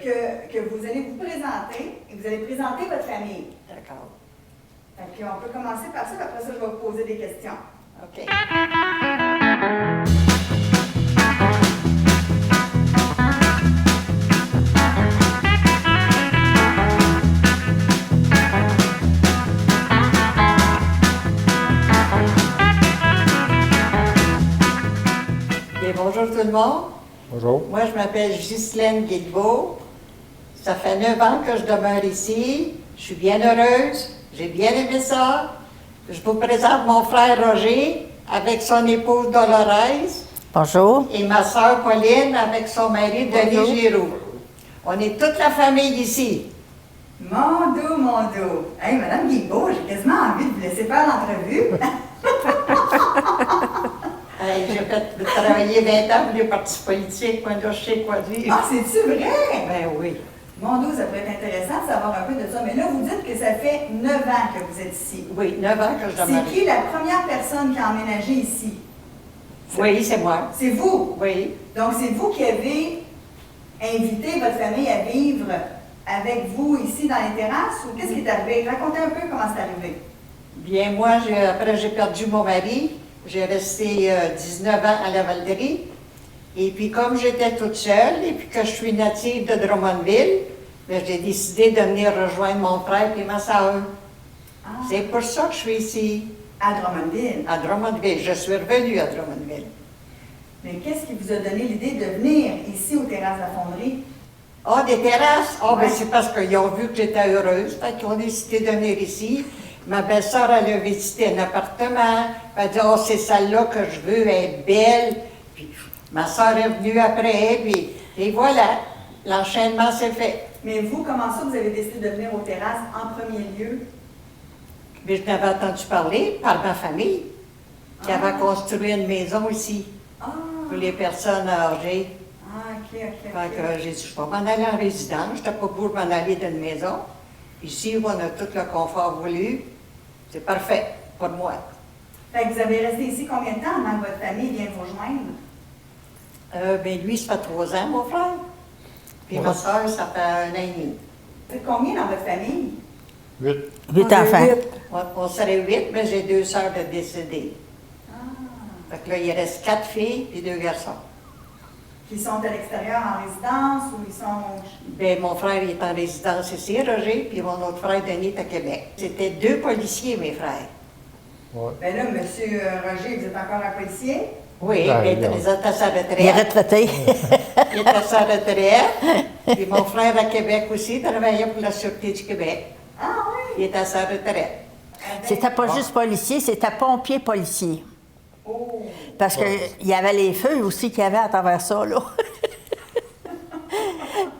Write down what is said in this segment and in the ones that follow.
que vous allez vous présenter et vous allez présenter votre famille. D'accord. Fait qu'on peut commencer par ça, puis après ça, je vais vous poser des questions. OK. Bien, bonjour tout le monde. Bonjour. Moi, je m'appelle Ghislaine Guilbeault. Ça fait 9 ans que je demeure ici. Je suis bien heureuse. J'ai bien aimé ça. Je vous présente mon frère Roger avec son épouse Dolores Bonjour. et ma sœur Pauline avec son mari Bonjour. Denis Giroux. On est toute la famille ici. Mon dos, mon dos. Hey, Madame Guilbeault, j'ai quasiment envie de vous laisser faire l'entrevue. J'ai travaillé 20 ans pour les partis politiques. Moi, là, je sais quoi dire. Ah, c'est-tu vrai? Ben oui. Mon dos, ça pourrait être intéressant de savoir un peu de ça. Mais là, vous dites que ça fait 9 ans que vous êtes ici. Oui, 9 ans que je demeure C'est ici. qui la première personne qui a emménagé ici? Oui, c'est moi. C'est vous. Oui. Donc, c'est vous qui avez invité votre famille à vivre avec vous ici dans les terrasses ou qu'est-ce qui est arrivé? Racontez un peu comment c'est arrivé. Bien, moi, après, j'ai perdu mon mari. J'ai resté 19 ans à la Valderie. Et puis, comme j'étais toute seule et puis que je suis native de Drummondville, ben, j'ai décidé de venir rejoindre mon frère et ma soeur. Ah, C'est pour ça que je suis ici, à Drummondville. à Drummondville. Je suis revenue à Drummondville. Mais qu'est-ce qui vous a donné l'idée de venir ici aux terrasses de la fonderie? Ah, des terrasses? Ah, ben Ouais. c'est parce qu'ils ont vu que j'étais heureuse. Fait qu'ils ont décidé de venir ici. Ma belle-sœur, elle a visité un appartement. Elle a dit, oh, c'est celle-là que je veux, elle est belle. Puis ma sœur est venue après, puis et voilà, l'enchaînement s'est fait. Mais vous, comment ça, vous avez décidé de venir aux terrasses en premier lieu? Mais je n'avais entendu parler par ma famille qui Ah. avait construit une maison ici Ah, pour les personnes âgées. ah ok, ok. Fait ok. que j'ai dit, je ne vais pas m'en aller en résidence, je n'étais pas pour m'en aller d'une maison. Ici, où on a tout le confort voulu, c'est parfait pour moi. Fait que vous avez resté ici combien de temps avant que votre famille vienne vous rejoindre? Ben lui, ça fait 3 ans, mon frère. Puis ma soeur, ça fait 1 an et demi. Vous êtes combien dans votre famille? 8. 8 enfants. On serait 8, mais j'ai 2 sœurs de décédés. Ah, Fait que là, il reste 4 filles et 2 garçons. qui sont à l'extérieur en résidence ou ils sont... Ben, mon frère il est en résidence ici, Roger, puis mon autre frère, Denis, est à Québec. C'était 2 policiers, mes frères. Ouais. Ben là, monsieur Roger, vous êtes encore un policier? Oui, Ben, ben, non. ils étaient à sa Il est retraite. retraité. Il est à sa retraite. Puis mon frère à Québec aussi, travaillait pour la Sûreté du Québec. Ah oui! Il est à sa retraite. Avec- C'était pas juste policier, c'était pompier-policier. Oh! Parce qu'il y avait les feux aussi qu'il y avait à travers ça, là.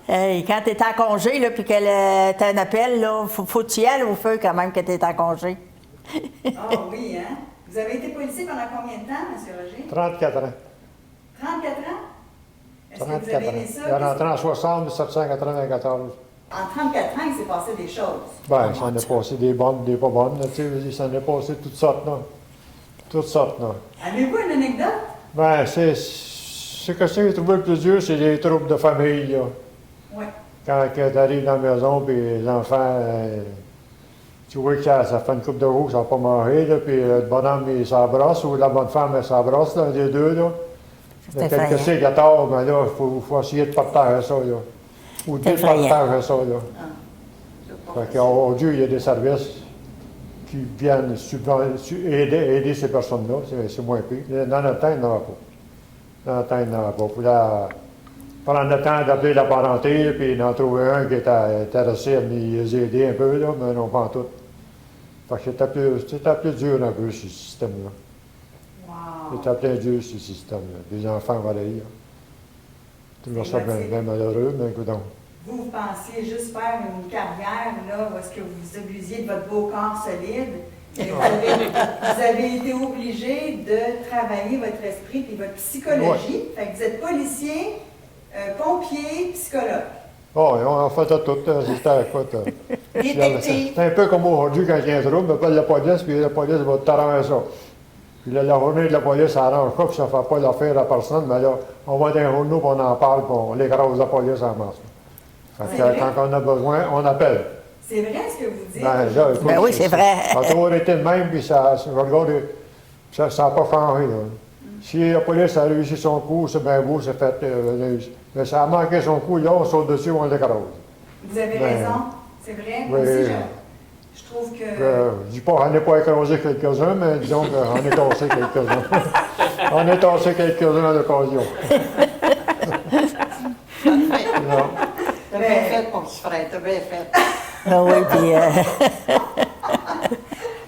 Hey, quand tu es en congé, là, puis que tu as un appel, là, faut que tu y ailles au feu quand même que tu es en congé. Ah oui, hein? Vous avez été policier pendant combien de temps, monsieur Roger? 34 ans. 34 ans? Est-ce que vous 34 avez ans. aimé ça? Il est rentré en 60, 1794. En 34 ans, il s'est passé des choses. Ben, il s'en est passé des bonnes, des pas bonnes. là, tu sais, il s'en est passé toutes sortes, là. Toutes sortes, là. Avez-vous une anecdote? Ben, ce que j'ai trouvé le plus dur, c'est les troubles de famille, là. Oui. Quand tu arrives dans la maison, puis les enfants, tu vois que ça fait une coupe de roues, ça n'a pas mangé, là, puis le bonhomme, il s'abrasse, ou la bonne femme, elle s'abrasse, là, les deux, là. C'est Mais effrayant. quelque chose qui a tort, ben là, il faut essayer de partager ça, là. Ou de C'est effrayant. partager ça, là. Ah, c'est pas Fait qu'au Dieu, il y a des services qui viennent aider ces personnes-là, c'est moins pire. Dans notre temps, il n'y en aura pas. Dans notre temps, il n'y en aura pas. Il faut prendre le temps d'appeler la parenté, puis d'en trouver un qui était intéressé à les aider un peu, là, mais non pas en tout. Fait que c'était plus dur un peu, ce système-là. Wow! C'était plus dur, ce système-là. Des enfants pareils, là. Toujours ça C'est bien malheureux, mais écoute donc. Vous pensiez juste faire une carrière, là, où est-ce que vous abusiez de votre beau corps solide. Et vous avez été obligé de travailler votre esprit et votre psychologie. Fait que vous êtes policier, pompier, psychologue. Bon, on fait ça tout. C'était écoute, Détective. c'est un peu comme aujourd'hui quand il y a un trouble, on appelle la police, puis la police va t'arranger ça. Puis là, la journée de la police, ça arrange pas, puis ça ne fait pas l'affaire à personne, mais là, on va dans les journaux, puis on en parle, puis on l'écrase la police en masse. Fait que, C'est vrai? quand on a besoin, on appelle. C'est vrai ce que vous dites? Ben, là, écoute, Ben oui, c'est vrai. Ça a toujours été le même, puis ça n'a pas changé. Là. Si la police a réussi son coup, c'est bien beau, c'est fait. Mais ça a manqué son coup, là, on saute dessus, on l'écrase. Vous avez Ben, raison, c'est vrai. oui. Moi aussi, je trouve que... Je dis pas qu'on n'est pas écrasé quelques-uns, mais disons qu'on est tassé quelques-uns. On est tassé quelques-uns à l'occasion. Non. T'as bien fait, mon petit frère, t'as bien fait. Ah oui, puis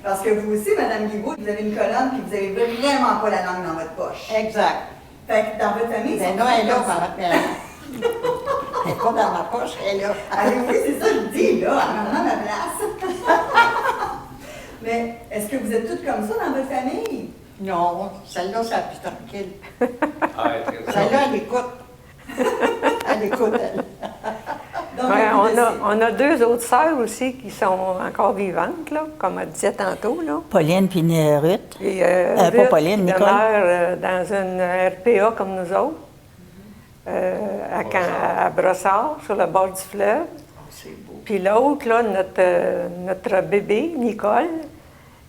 Parce que vous aussi, Mme Guibault, vous avez une colonne puis vous avez vraiment pas la langue dans votre poche. Exact. Fait que dans votre famille, Ben c'est non, elle est là, elle n'est pas dans ma poche, elle est là. Allez, oui, c'est ça que je dis, là, à ma place. Mais est-ce que vous êtes toutes comme ça dans votre famille? Non, celle-là, c'est plus tranquille. Très Celle-là, elle écoute. Elle écoute, elle. Donc, Ouais, vous laissez. on a deux autres sœurs aussi qui sont encore vivantes, là, comme elle disait tantôt. Là. Pauline puis Ruth. Et, Pas Ruth, Pauline, qui Nicole. demeure dans une RPA comme nous autres, à Brossard, sur le bord du fleuve. C'est beau. Puis l'autre, là, notre bébé, Nicole,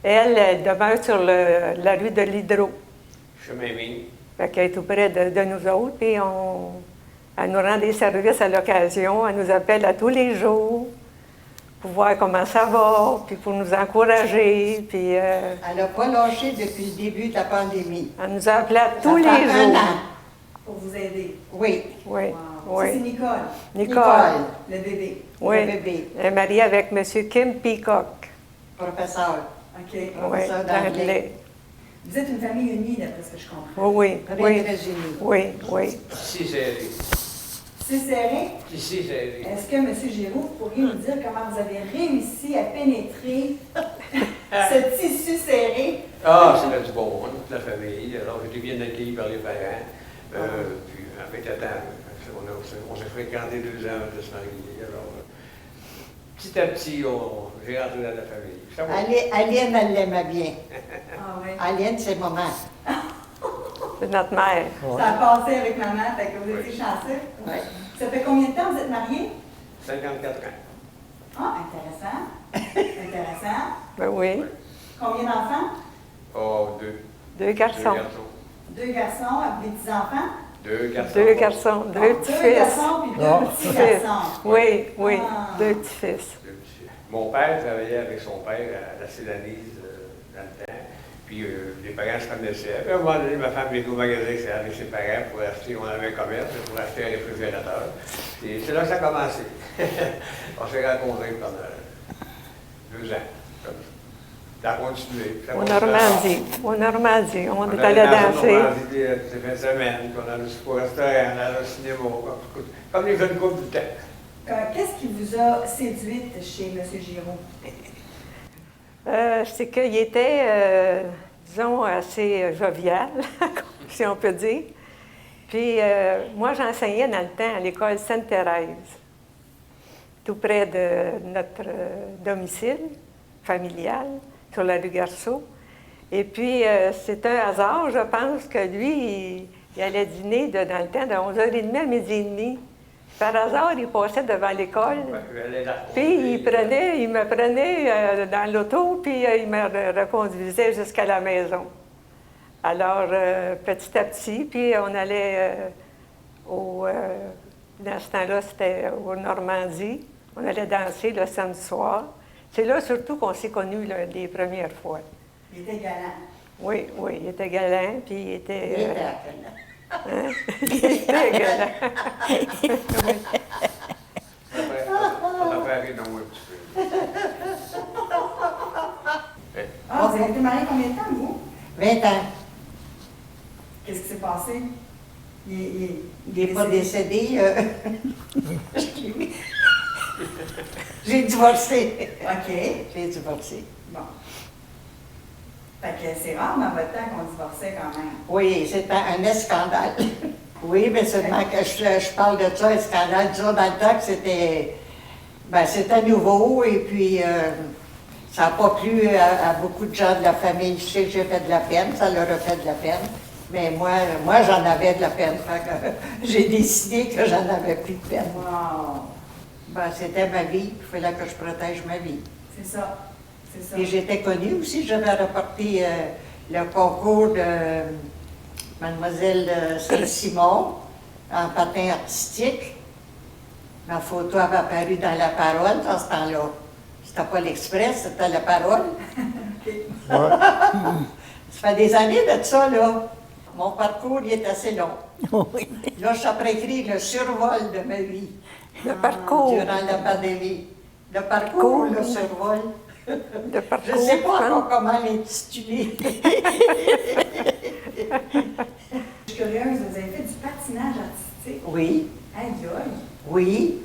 elle demeure sur la rue de l'Hydro. Chemin Mine. Fait qu'elle est tout près de nous autres, puis elle nous rend des services à l'occasion, elle nous appelle à tous les jours pour voir comment ça va, puis pour nous encourager, puis Elle n'a pas lâché depuis le début de la pandémie. elle nous a appelés à tous Ça les fait un jours. an. Pour vous aider. Oui. Oui, Wow. Ça, c'est oui. Nicole, Nicole. le bébé. Oui. Le bébé. Elle est mariée avec M. Kim Peacock. Professeur. OK. Oui, Professeur d'anglais. d'anglais. Vous êtes une famille unie, d'après ce que je comprends. Oui, Très, oui, très unie. oui, oui. Ici serré. C'est serré. Ici serré. Est-ce que, M. Giroux, vous pourriez nous dire comment vous avez réussi à pénétrer ce tissu serré? Ah, c'était du bon monde, toute la famille. Alors, j'étais bien accueilli par les parents. Puis, avec le temps, on s'est fréquenté 2 ans avant de se marier. Alors, petit à petit, j'ai rentré dans la famille. Ça va. Alienne, elle l'aimait bien. Ah oui. Alienne, c'est maman. C'est notre mère. Ça a passé avec maman, fait que vous étiez chanceux. Oui. Ça fait combien de temps vous êtes mariés? 54 ans. Ah, intéressant. Intéressant. Ben oui. Combien d'enfants? Oh, 2. 2 garçons. 2 garçons, des petits-enfants? 2 garçons. 2 garçons, 2 2 petits-fils. garçons puis 2 Ah. petits garçons. Oui, oui, Ah. 2 petits-fils. Mon père travaillait avec son père à la Célanise dans le temps. Puis les parents se connaissaient. Puis à un moment donné, ma femme est au magasin avec ses parents pour acheter, on avait un commerce, pour acheter un réfrigérateur. Et c'est là que ça a commencé. On s'est rencontrés pendant 2 ans. Comme ça. Ça a continué. Ça a Au continué. Normandie. Au Normandie. On est allé dans danser. ces fins de semaine, puis on allait au restaurant, on allait au cinéma, comme les jeunes couples du temps. Qu'est-ce qui vous a séduite chez M. Giroux? C'est qu'il était, disons, assez jovial, si on peut dire. Puis moi, j'enseignais dans le temps à l'école Sainte-Thérèse, tout près de notre domicile familial, sur la rue Garceau. Et puis, c'est un hasard, je pense, que lui, il allait dîner dans le temps de 11h30 à 12h30. Par hasard, il passait devant l'école. Puis il me prenait dans l'auto, puis il me reconduisait jusqu'à la maison. Alors, petit à petit, puis on allait dans ce temps-là, c'était au Normandie. On allait danser le samedi soir. C'est là surtout qu'on s'est connus les premières fois. Il était galant. Oui, oui, il était galant, puis il était... Il était appelant. il était galant. On a fait dans un petit peu. Ah, vous avez été mariés combien de temps, vous? 20 ans. Qu'est-ce qui s'est passé? Il n'est pas décédé. J'ai divorcé. OK. J'ai divorcé. Bon. Fait que c'est rare dans votre temps qu'on divorçait quand même. Oui, c'était un scandale. Oui, mais seulement que je parle de ça, un scandale. Disons, dans le temps que c'était nouveau et puis ça n'a pas plu à beaucoup de gens de la famille. Je sais que j'ai fait de la peine, ça leur a fait de la peine. Mais moi j'en avais de la peine. Fait que j'ai décidé que j'en avais plus de peine. Wow! Ben, c'était ma vie, il fallait que je protège ma vie. C'est ça. C'est ça. Et j'étais connue aussi, j'avais remporté le concours de Mademoiselle Saint-Simon en patin artistique. Ma photo avait apparu dans La Parole dans ce temps-là. C'était pas l'Express, c'était La Parole. Ouais. Ça fait des années de ça, là. Mon parcours, il est assez long. Oui. Là, je suis après écrire le survol de ma vie Le parcours. durant la pandémie. Le parcours, le survol. Le parcours. Je ne sais pas encore comment l'intituler. Je suis curieuse, vous avez fait du patinage artistique. Oui, Aïe, aïe. oui.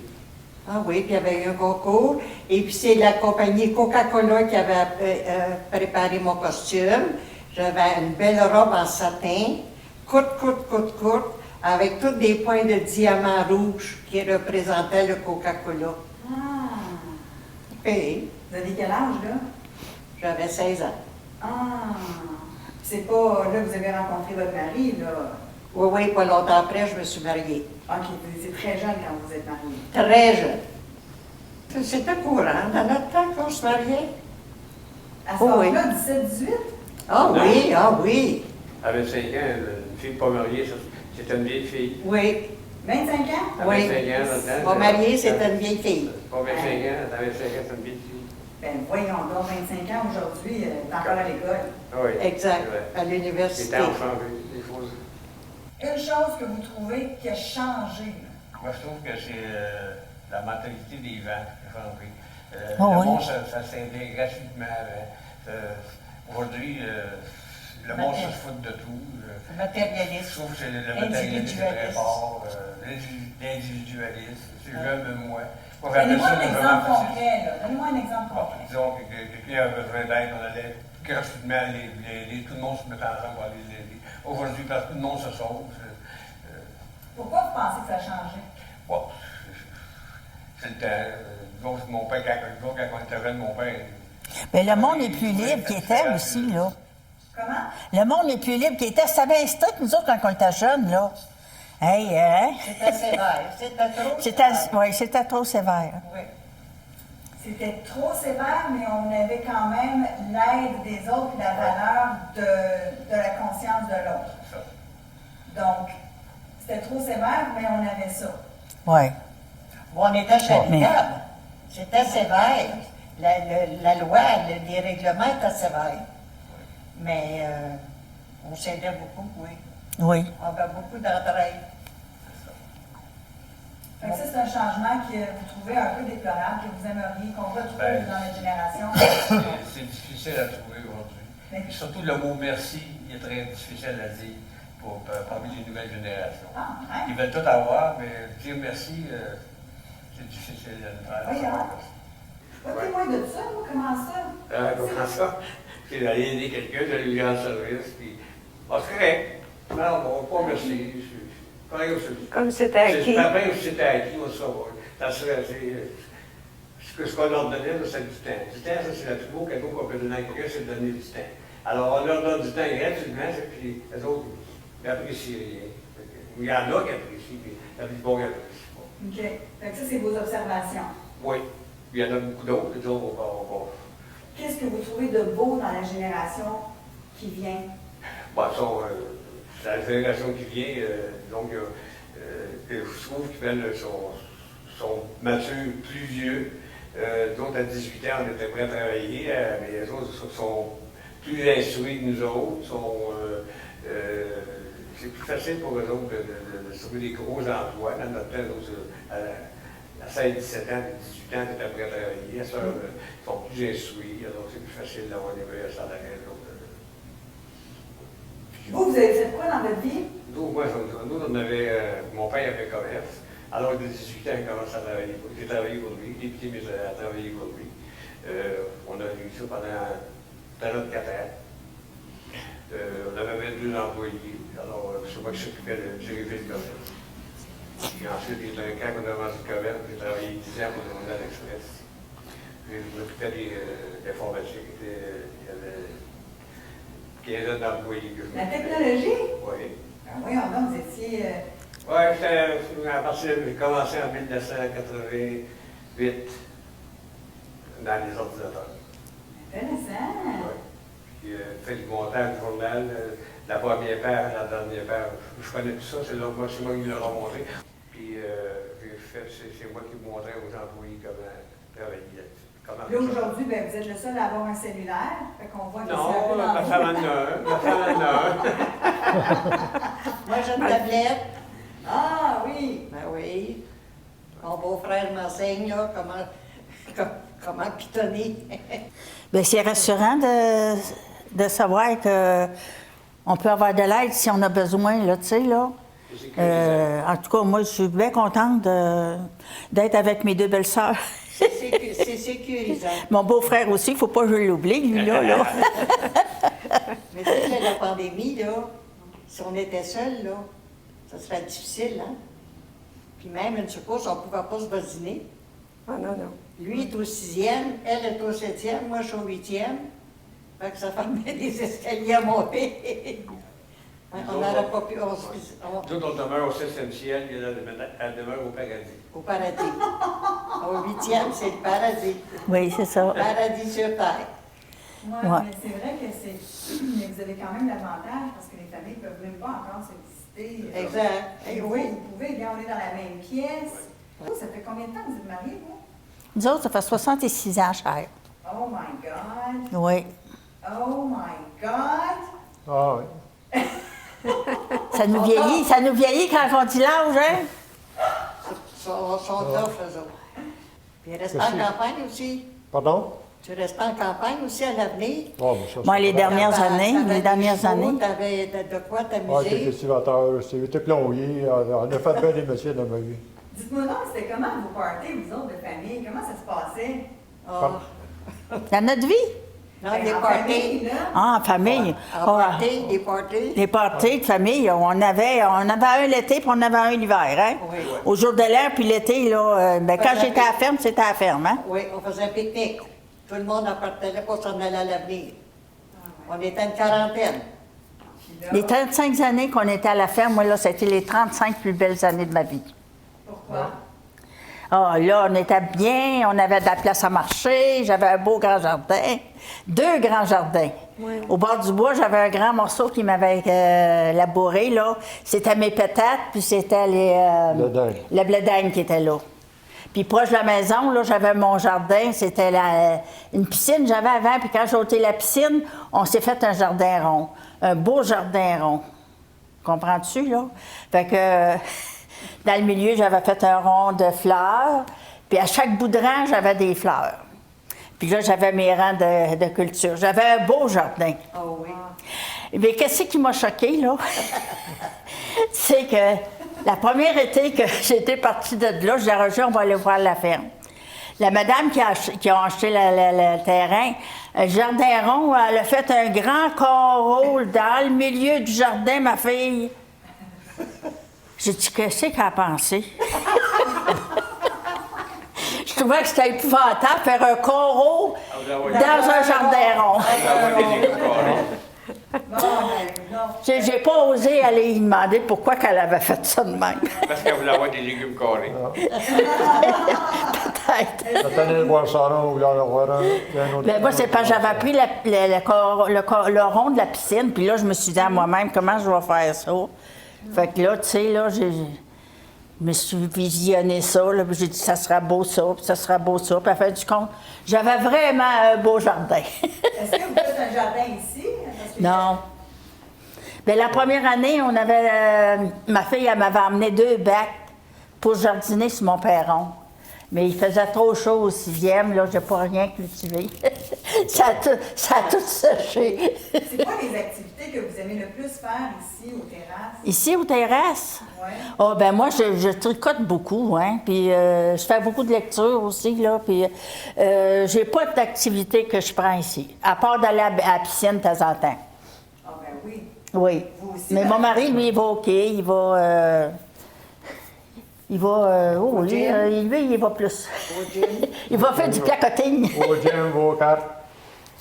Ah oui, puis il y avait eu un concours. Et puis c'est la compagnie Coca-Cola qui avait préparé mon costume. J'avais une belle robe en satin, courte, avec tous des points de diamants rouges qui représentaient le Coca-Cola. Ah! Et Vous avez quel âge, là? j'avais 16 ans. Ah! C'est pas, là, vous avez rencontré votre mari, là. Oui, oui, pas longtemps après, je me suis mariée. OK, vous étiez très jeune quand vous êtes mariée. Très jeune. C'était courant dans notre temps qu'on se mariait. À ce Oh, oui. âge-là, 17-18? Ah oui, ah oui, À 25 ans, une fille pas mariée, c'était une vieille fille. oui. 25 ans? À Oui. 25 ans, dans le temps. Mon marié, c'était une vieille fille. Pas 25 ans, à 25 ans, c'est une vieille fille. Ben voyons donc, 25 ans aujourd'hui, t'es encore à l'école. Ah oui. Exact, c'est vrai. à Les l'université. temps ont changé, les choses. Une chose que vous trouvez qui a changé, là. Moi, je trouve que c'est la mentalité des gens qui a changé. Oh, Le oui. monde, ça s'aidait gratuitement. Aujourd'hui, le monde se fout de tout. Je Matérialiste. trouve que le matérialisme est très fort. L'individualisme, c'est jeune, moi. Moi, j'appelle Donnez-moi ça un vraiment exemple facile. concret, là. Donnez-moi un exemple Bon, concret. disons que quelqu'un a besoin d'aide, on allait gratuitement l'aider, tout le monde se met ensemble pour aller l'aider. Aujourd'hui, parce que tout le monde se sauve. Pourquoi vous pensez que ça a changé? Bon, c'est le temps. Donc, mon père, quand on était jeune, mon père. Mais le monde est plus libre qu'il était aussi, là. Comment? Le monde est plus libre qu'il était. Ça avait strict, nous autres, quand on était jeunes, là. Hey, hein? C'était sévère, c'était trop Oui, c'était trop sévère. Oui. C'était trop sévère, mais on avait quand même l'aide des autres et la valeur de la conscience de l'autre. C'est ça. Donc, c'était trop sévère, mais on avait ça. Oui. Bon, on était charitable. Mais- C'était sévère. La loi, les règlements étaient sévères. Mais on s'aidait beaucoup, oui. Oui. On avait beaucoup d'entraide. Fait que ça, c'est un changement que vous trouvez un peu déplorable, que vous aimeriez qu'on retrouve Ben, dans notre génération. C'est difficile à trouver aujourd'hui. Mais- Et surtout, le mot merci, il est très difficile à dire parmi les nouvelles générations. Ah, hein? Ils veulent tout avoir, mais dire merci, c'est difficile à faire. Oui, hein? Pas témoin de ça, moi, comment ça? Comment ça? C'est d'aller aider quelqu'un, de lui rendre service, puis. Ah, c'est correct. Non, bon, pas merci. Pareil aussi. Comme c'était acquis. Pareil aussi, c'était acquis, on le saura. Ça serait. Ce qu'on leur donnait, c'est du temps. Du temps, ça, c'est le plus beau cadeau qu'on peut donner à quelqu'un, c'est de donner du temps. Alors, on leur donne du temps gratuitement, puis les autres, ils n'apprécient rien. Il y en a qui apprécient, puis il y a des bons qui apprécient pas. OK. Fait que ça, c'est vos observations. Oui. Il y en a beaucoup d'autres, les autres, on va. Qu'est-ce que vous trouvez de beau dans la génération qui vient? Bon, c'est la génération qui vient, donc, je trouve qu'ils sont matures, plus vieux. D'autres, à 18 ans, on était prêts à travailler, mais les autres sont plus instruits que nous autres. C'est plus facile pour eux autres de trouver des gros emplois. Dans notre temps, à 16-17 ans, 18 ans, on était prêts à travailler. À ça, ils sont plus instruits, alors c'est plus facile d'avoir des meilleurs salaires. Vous avez fait quoi dans votre vie? Nous, on avait, mon père avait commerce. Alors, de 18 ans, il commence à travailler. J'ai travaillé pour lui, les petits, mais j'ai travaillé pour lui. On a eu ça pendant 34 ans. On avait 22 employés. Alors, c'est moi qui s'occupais de diriger le commerce. Puis ensuite, quand on a vendu le commerce, j'ai travaillé 10 ans pour le Journal Express. Je m'occupais de l'informatique. Il y avait 15 ans d'employés. La technologie? Oui. Ben voyons donc, vous étiez... Oui, à partir de, j'ai commencé en 1980, 8 dans les ordinateurs. Intéressant. Ouais. Puis, fait du montage du journal, la première paire, la dernière paire. Je connais tout ça, c'est moi qui l'ai remonté. Puis, c'est moi qui montrais aux employés comment travailler là-dessus. Là, aujourd'hui, ben, vous êtes le seul à avoir un cellulaire. Fait qu'on voit que c'est un Non, peu dans ma femme en a un. Ma femme en a un. Moi, j'ai une tablette. Ah oui! Ben oui. Mon beau-frère m'enseigne, là, comment pitonner. Bien, c'est rassurant de savoir que on peut avoir de l'aide si on a besoin, là, tu sais, là. En tout cas, moi, je suis bien contente d'être avec mes deux belles-sœurs. C'est sécurisant. Mon beau-frère aussi, il ne faut pas que je l'oublie, lui, là. Mais tu sais, la pandémie, là, si on était seuls, là, ça serait difficile, hein? Puis même une secousse, on ne pouvait pas se voisiner. Ah non, non. Lui est au 6e, elle est au 7e, moi je suis au 8e. Fait que ça fait des escaliers à monter. On n'aurait pas pu. Nous, on demeure au 6e ciel, et elle demeure au paradis. Au paradis. Au 8e, c'est le paradis. Oui, c'est ça. Paradis sur terre. Ouais, Ouais. mais c'est vrai que mais vous avez quand même l'avantage parce que les familles ne peuvent même pas encore s'exister. Exact. Et Eh vous, oui. vous pouvez, bien, on est dans la même pièce. Vous, ça fait combien de temps que vous êtes mariés, vous? Nous autres, ça fait 66 ans, cher. Oh my God! Oui. Oh my God! Ah oui. Ça nous vieillit quand on dit l'âge, hein? Sont tough, eux autres. Puis reste en campagne aussi. Pardon? Tu restes en campagne aussi à l'avenir. Ah, mais ça, Moi, les c'est dernières T'avais- années, t'avais les des dernières chevaux, années. T'avais de quoi Ah, j'étais t'amuser. cultivateur aussi, j'étais plombier, on a fait bien des métiers dans ma vie. Dites-moi donc, c'était comment vos parties, vous autres, de famille? Comment ça se passait? Ah. Dans notre vie? Non, Ben, des en parties. famille, là. Ah, en famille. En Ah, party, des parties. les parties de famille, on avait un l'été puis on avait un l'hiver, hein? Oui. Au jour de l'air, puis l'été, là, ben, quand j'étais à la ferme, c'était à la ferme, hein? Oui, on faisait un pique-nique. Tout le monde appartenait pour s'en aller à l'avenir. On était une quarantaine. Puis là, Les 35 années qu'on était à la ferme, moi, là, c'était les 35 plus belles années de ma vie. pourquoi? Ah, là, on était bien, on avait de la place à marcher, j'avais un beau grand jardin, 2 grands jardins. Au bord du bois, j'avais un grand morceau qui m'avait labouré, là. C'était mes pétates, puis c'était Le dingue. le blé d'Inde qui était là. Puis proche de la maison, là, j'avais mon jardin, c'était une piscine que j'avais avant, puis quand j'ai ôté la piscine, on s'est fait un jardin rond, un beau jardin rond. Comprends-tu, là? Fait que dans le milieu, j'avais fait un rond de fleurs, puis à chaque bout de rang, j'avais des fleurs. Puis là, j'avais mes rangs de culture. J'avais un beau jardin. Oh oui. Mais qu'est-ce qui m'a choquée, là? C'est que la première été que j'étais partie de là, je l'ai reçue, on va aller voir la ferme. La madame qui a acheté le terrain, le jardin rond, elle a fait un grand carreau dans le milieu du jardin, ma fille. J'ai dit, qu'est-ce qu'elle a pensé? Je trouvais que c'était épouvantable faire un carreau dans un jardin rond. Ah, ouais, des légumes carrés. Bon, ben, non. J'ai pas osé aller lui demander pourquoi qu'elle avait fait ça de même. Parce qu'elle voulait avoir des légumes carrés. Peut-être. J'attendais de voir ça là, ou là, en avoir un. Il y a un autre- Ben, moi, c'est parce que j'avais pris le rond de la piscine, puis là, je me suis dit à moi-même, comment je vais faire ça? Fait que là, tu sais, là, je me suis visionné ça, là, puis j'ai dit, ça sera beau ça, puis ça sera beau ça. Puis à la fin du compte, j'avais vraiment un beau jardin. Est-ce que vous faites un jardin ici? Parce que- Non. Bien, la première année, on avait. Ma fille, elle m'avait emmené 2 bacs pour jardiner sur mon perron. Mais il faisait trop chaud au 6e, là, j'ai pas rien cultivé. ça a tout séché. C'est quoi les activités que vous aimez le plus faire ici aux terrasses? Ici, aux terrasses? Ouais. Oh, ben moi, je tricote beaucoup, hein. Puis je fais beaucoup de lecture aussi, là. Puis j'ai pas d'activité que je prends ici, à part d'aller à la piscine de temps en temps. Ah ben oui. Oui. Vous aussi, Mais ben- mon mari, lui, il va au quai, il va. Il va plus. Au gym. Il va faire du placoting. Au gym, vos cartes.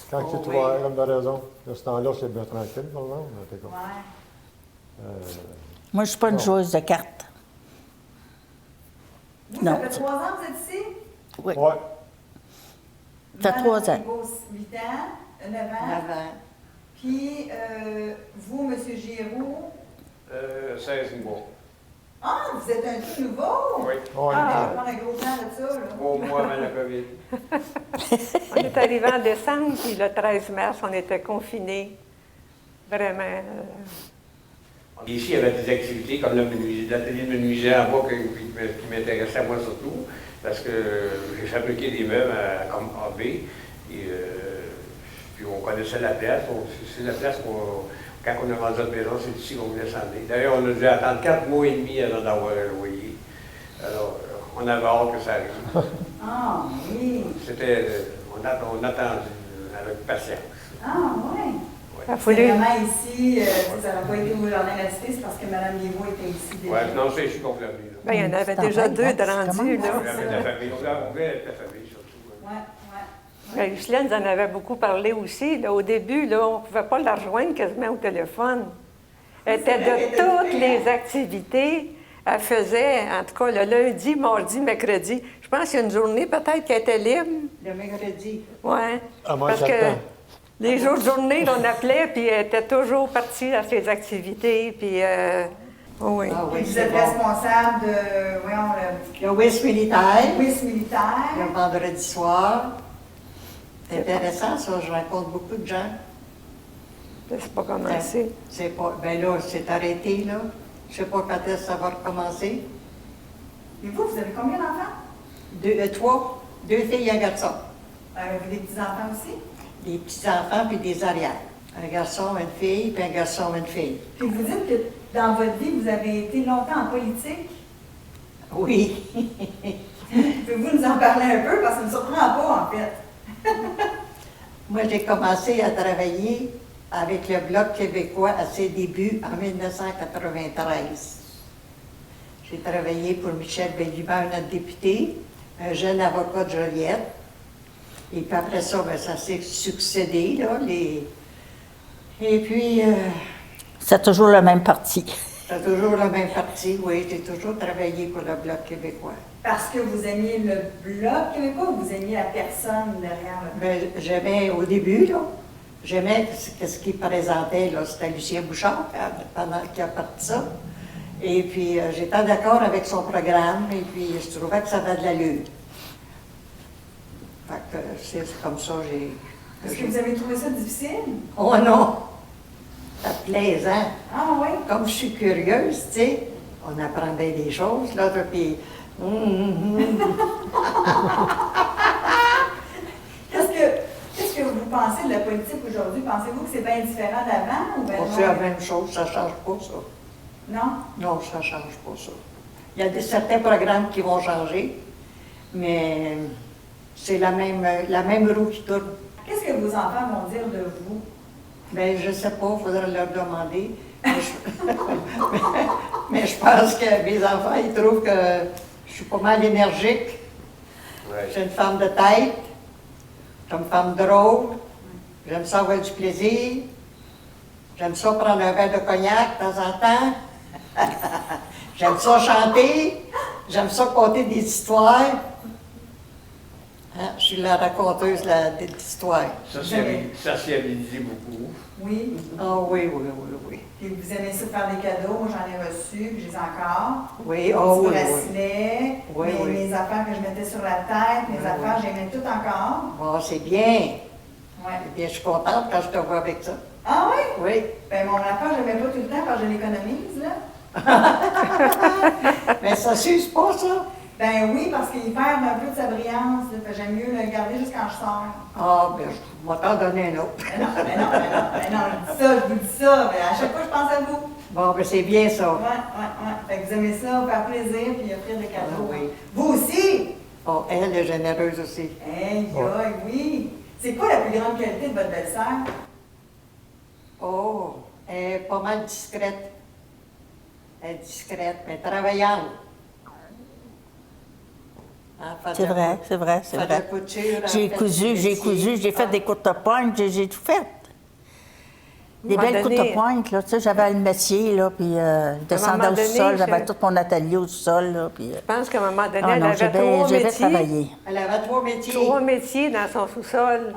Quand Oh, tu oui. vois, comme de raison. De ce temps-là, c'est bien tranquille, par exemple. mais t'es comme- Ouais. Moi, je suis pas une joueuse de cartes. Vous, Non. ça fait 3 ans que vous êtes ici? Oui. Ouais. Ça fait 3 ans. Thibault, 8 ans, 9 ans. 9 ans. Puis, vous, M. Giroux, 16 mois. ah, vous êtes un tout nouveau! Oui. Ouais. Ah, je vais prendre un gros plan de ça, là. 3 mois avant la COVID. On est arrivé en décembre, puis le 13 mars, on était confinés. Vraiment. Ici, il y avait des activités comme l'atelier de menuisier en bois qui m'intéressait à moi surtout, parce que j'ai fabriqué des meubles comme AB, et puis on connaissait la place. C'est la place quand on a vendu notre maison, c'est ici qu'on voulait s'en aller. D'ailleurs, on a dû attendre 4 mois et demi avant d'avoir un loyer. Alors, on avait hâte que ça arrive. Ah, oui. On a attendu avec patience. Ah, oui. Il a C'est fallu. vraiment ici, ça n'a pas été au Jardin de la Cité, c'est parce que Mme Liévaux était ici déjà. Oui, non, c'est ici qu'on voulait venir. Ben, il y en avait C'est déjà en 2 fait, de hein, c'est rendus, comment? là. On avait de la famille, on voulait être la famille surtout. Oui, oui. Ben, Ghislaine en avait beaucoup parlé aussi. Là, au début, là, on ne pouvait pas la rejoindre quasiment au téléphone. Elle était de toutes les activités. Elle faisait, en tout cas, le lundi, mardi, mercredi. Je pense qu'il y a une journée peut-être qu'elle était libre. Le mercredi. Oui. À moins Parce de que temps. les autres journées, on appelait, puis elle était toujours partie à ses activités. Puis, oui. Ah Puis oui, vous c'est êtes bon. responsable de, voyons, Le whist militaire, le quiz le militaire. vendredi soir. C'est intéressant, ça. Je rencontre beaucoup de gens. C'est pas commencé. C'est pas. Ben là, c'est arrêté, là. Je sais pas quand est-ce que ça va recommencer. Et vous avez combien d'enfants? 3, 2 filles et un garçon. Avez-vous des petits-enfants aussi? Des petits-enfants puis des arrières. Un garçon, une fille, puis un garçon, une fille. Puis vous dites que dans votre vie, vous avez été longtemps en politique. Oui. Pouvez-vous nous en parler un peu? Parce que ça ne me surprend pas, en fait. Moi, j'ai commencé à travailler avec le Bloc québécois à ses débuts en 1993. J'ai travaillé pour Michel Bellivard, notre député, un jeune avocat de Joliette. Et puis après ça, ben, ça s'est succédé, là, Et puis, C'est toujours le même parti. c'est toujours le même parti, oui, j'ai toujours travaillé pour le Bloc québécois. Parce que vous aimiez le Bloc québécois ou vous aimiez la personne derrière le Bloc? Ben, j'aimais, au début, là, j'aimais ce qu'il présentait, là, c'était Lucien Bouchard qui a parti ça. Et puis, j'étais d'accord avec son programme, et puis je trouvais que ça avait de l'allure. Fait que c'est comme ça Est-ce que vous avez trouvé ça difficile? Oh non! C'est plaisant. Ah oui? Comme je suis curieuse, tu sais, on apprend bien des choses, là, puis... Qu'est-ce que vous pensez de la politique aujourd'hui? Pensez-vous que c'est bien différent d'avant ou bien C'est la non? même chose, ça ne change pas, ça. Non? Non, ça ne change pas, ça. Il y a certains programmes qui vont changer, mais c'est la même roue qui tourne. Qu'est-ce que vos enfants vont dire de vous? Bien, je ne sais pas, il faudrait leur demander. Mais je pense que mes enfants, ils trouvent que je suis pas mal énergique. Ouais. Je suis une femme de tête, je suis une femme drôle, j'aime ça avoir du plaisir, j'aime ça prendre un verre de cognac de temps en temps, j'aime ça chanter, j'aime ça conter des histoires. Hein, je suis la raconteuse d'histoires. Sociabiliser beaucoup. Oui. Ah oui. Puis vous aimez ça faire des cadeaux. Moi, j'en ai reçu, puis je les ai encore. Oui, Des oh petits oui. bracelets, Oui, mes, oui. mes affaires que je mettais sur la tête, mes Oui, affaires, oui. j'aimais tout encore. Bon, c'est bien. Ouais. Eh bien, je suis contente quand je te vois avec ça. Ah oui? Oui. Ben mon affaire, je ne mets pas tout le temps parce que je l'économise, là. Mais ça s'use pas, ça. Ben oui, parce qu'il perd un peu de sa brillance. Là. Fait que j'aime mieux le garder jusqu'à quand je sors. Ah, ben, je vais t'en donner un autre. Ben non, je vous dis ça. Mais à chaque fois, je pense à vous. Bon, ben, c'est bien ça. Ouais. Fait que vous aimez ça, faire plaisir, puis offrir des cadeaux. Ah oui. Vous aussi? Bon, elle est généreuse aussi. Hey, oui. C'est quoi la plus grande qualité de votre belle-sœur? Oh, elle est pas mal discrète. Elle est discrète, mais travaillante. Hein, C'est vrai. fait de la couture, elle J'ai fait cousu, du métier. j'ai fait des courtes pognes, j'ai tout fait. Des belles coutepointes, là. Tu sais, j'avais le métier, là, puis je descendais au sol. J'avais tout mon atelier au sol, là, puis... Je pense qu'à un moment donné, Ah elle non, avait trois j'ai bien métiers. travaillé. Elle avait 3 métiers. 3 métiers dans son sous-sol.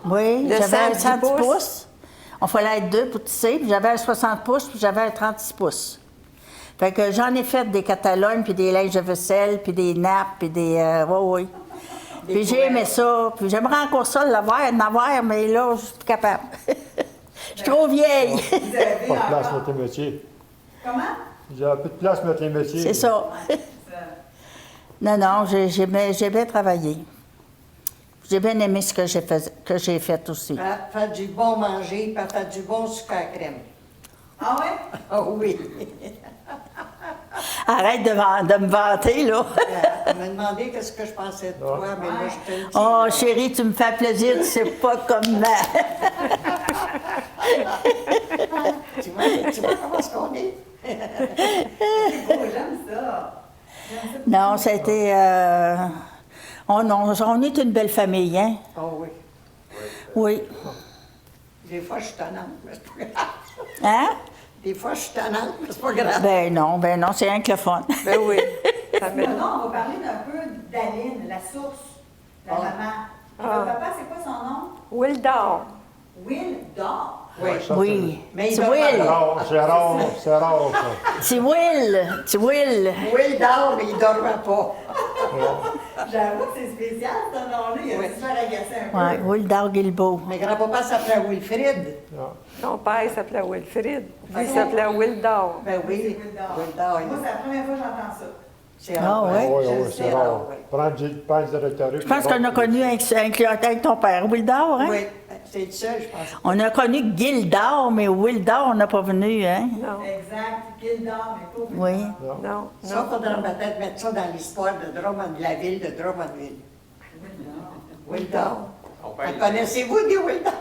Oui, De j'avais 110 110 pouces. pouces. On fallait être 2 pour tisser, puis j'avais un 60 pouces, puis j'avais un 36 pouces. Fait que j'en ai fait des Catalogne, puis des linges de vaisselle, puis des nappes, puis des... oui. Puis j'ai aimé ça. Puis j'aimerais encore ça, en avoir, mais là, je suis plus capable. Je suis trop vieille. Vous avez Pas de place encore... mettre les métiers. Comment? J'ai plus de place pour mettre les métiers. C'est ça. Non, j'ai bien travaillé. J'ai bien aimé ce que j'ai fait aussi. Elle fait du bon manger, puis elle fait du bon sucre à crème. Ah ouais? Ah oui. Arrête de me vanter, là. Elle m'a demandé qu'est-ce que je pensais de toi, mais là, je te le dis. Oh, chérie, tu me fais plaisir, tu sais pas comment. Tu vois comment est-ce qu'on est? Oh, j'aime ça. Non, ça a été... Oh non, on est une belle famille, hein? Oh oui. Oui. Des fois, je suis tannante, mais c'est pas grave. Hein? Des fois, je suis tannante, mais c'est pas grave. Ben non, c'est rien que le fun. Ben oui. Ça me- Maintenant, on va parler d'un peu d'Aline, la source, la maman. Votre papa, c'est quoi son nom? Wildor. Will Dor. Oui. Oui. Mais il C'est dort Will. C'est rare, ça. C'est Will. C'est Will. Oui, il dort, mais il ne dormait pas. J'avoue que c'est spécial, ce nom-là. Il a dû se faire agacer un peu. Oui, Will Dargilbo. Mais grand-papa s'appelait Wilfrid. Son père s'appelait Wilfrid. Lui, il s'appelait Wildor. Ben C'est oui, Will Dor. Will Moi, dort. c'est la première fois que j'entends ça. C'est Ah rare. ouais? Oui, Je oui, sais, c'est rare. oui. Prends le directeur. Je pense qu'on a connu avec ton père, Wildor, hein? Oui, c'est ça, je pense. On a connu Gildor, mais Wildor, on n'a pas venu, hein? Non, Exact. Gildor, mais pas Will Oui. Dor. non, Ça, non. il faudrait peut-être mettre ça dans l'histoire de Drummond, de la ville de Drummondville. Wildor. Son père, il- Connaissez-vous des Wildor?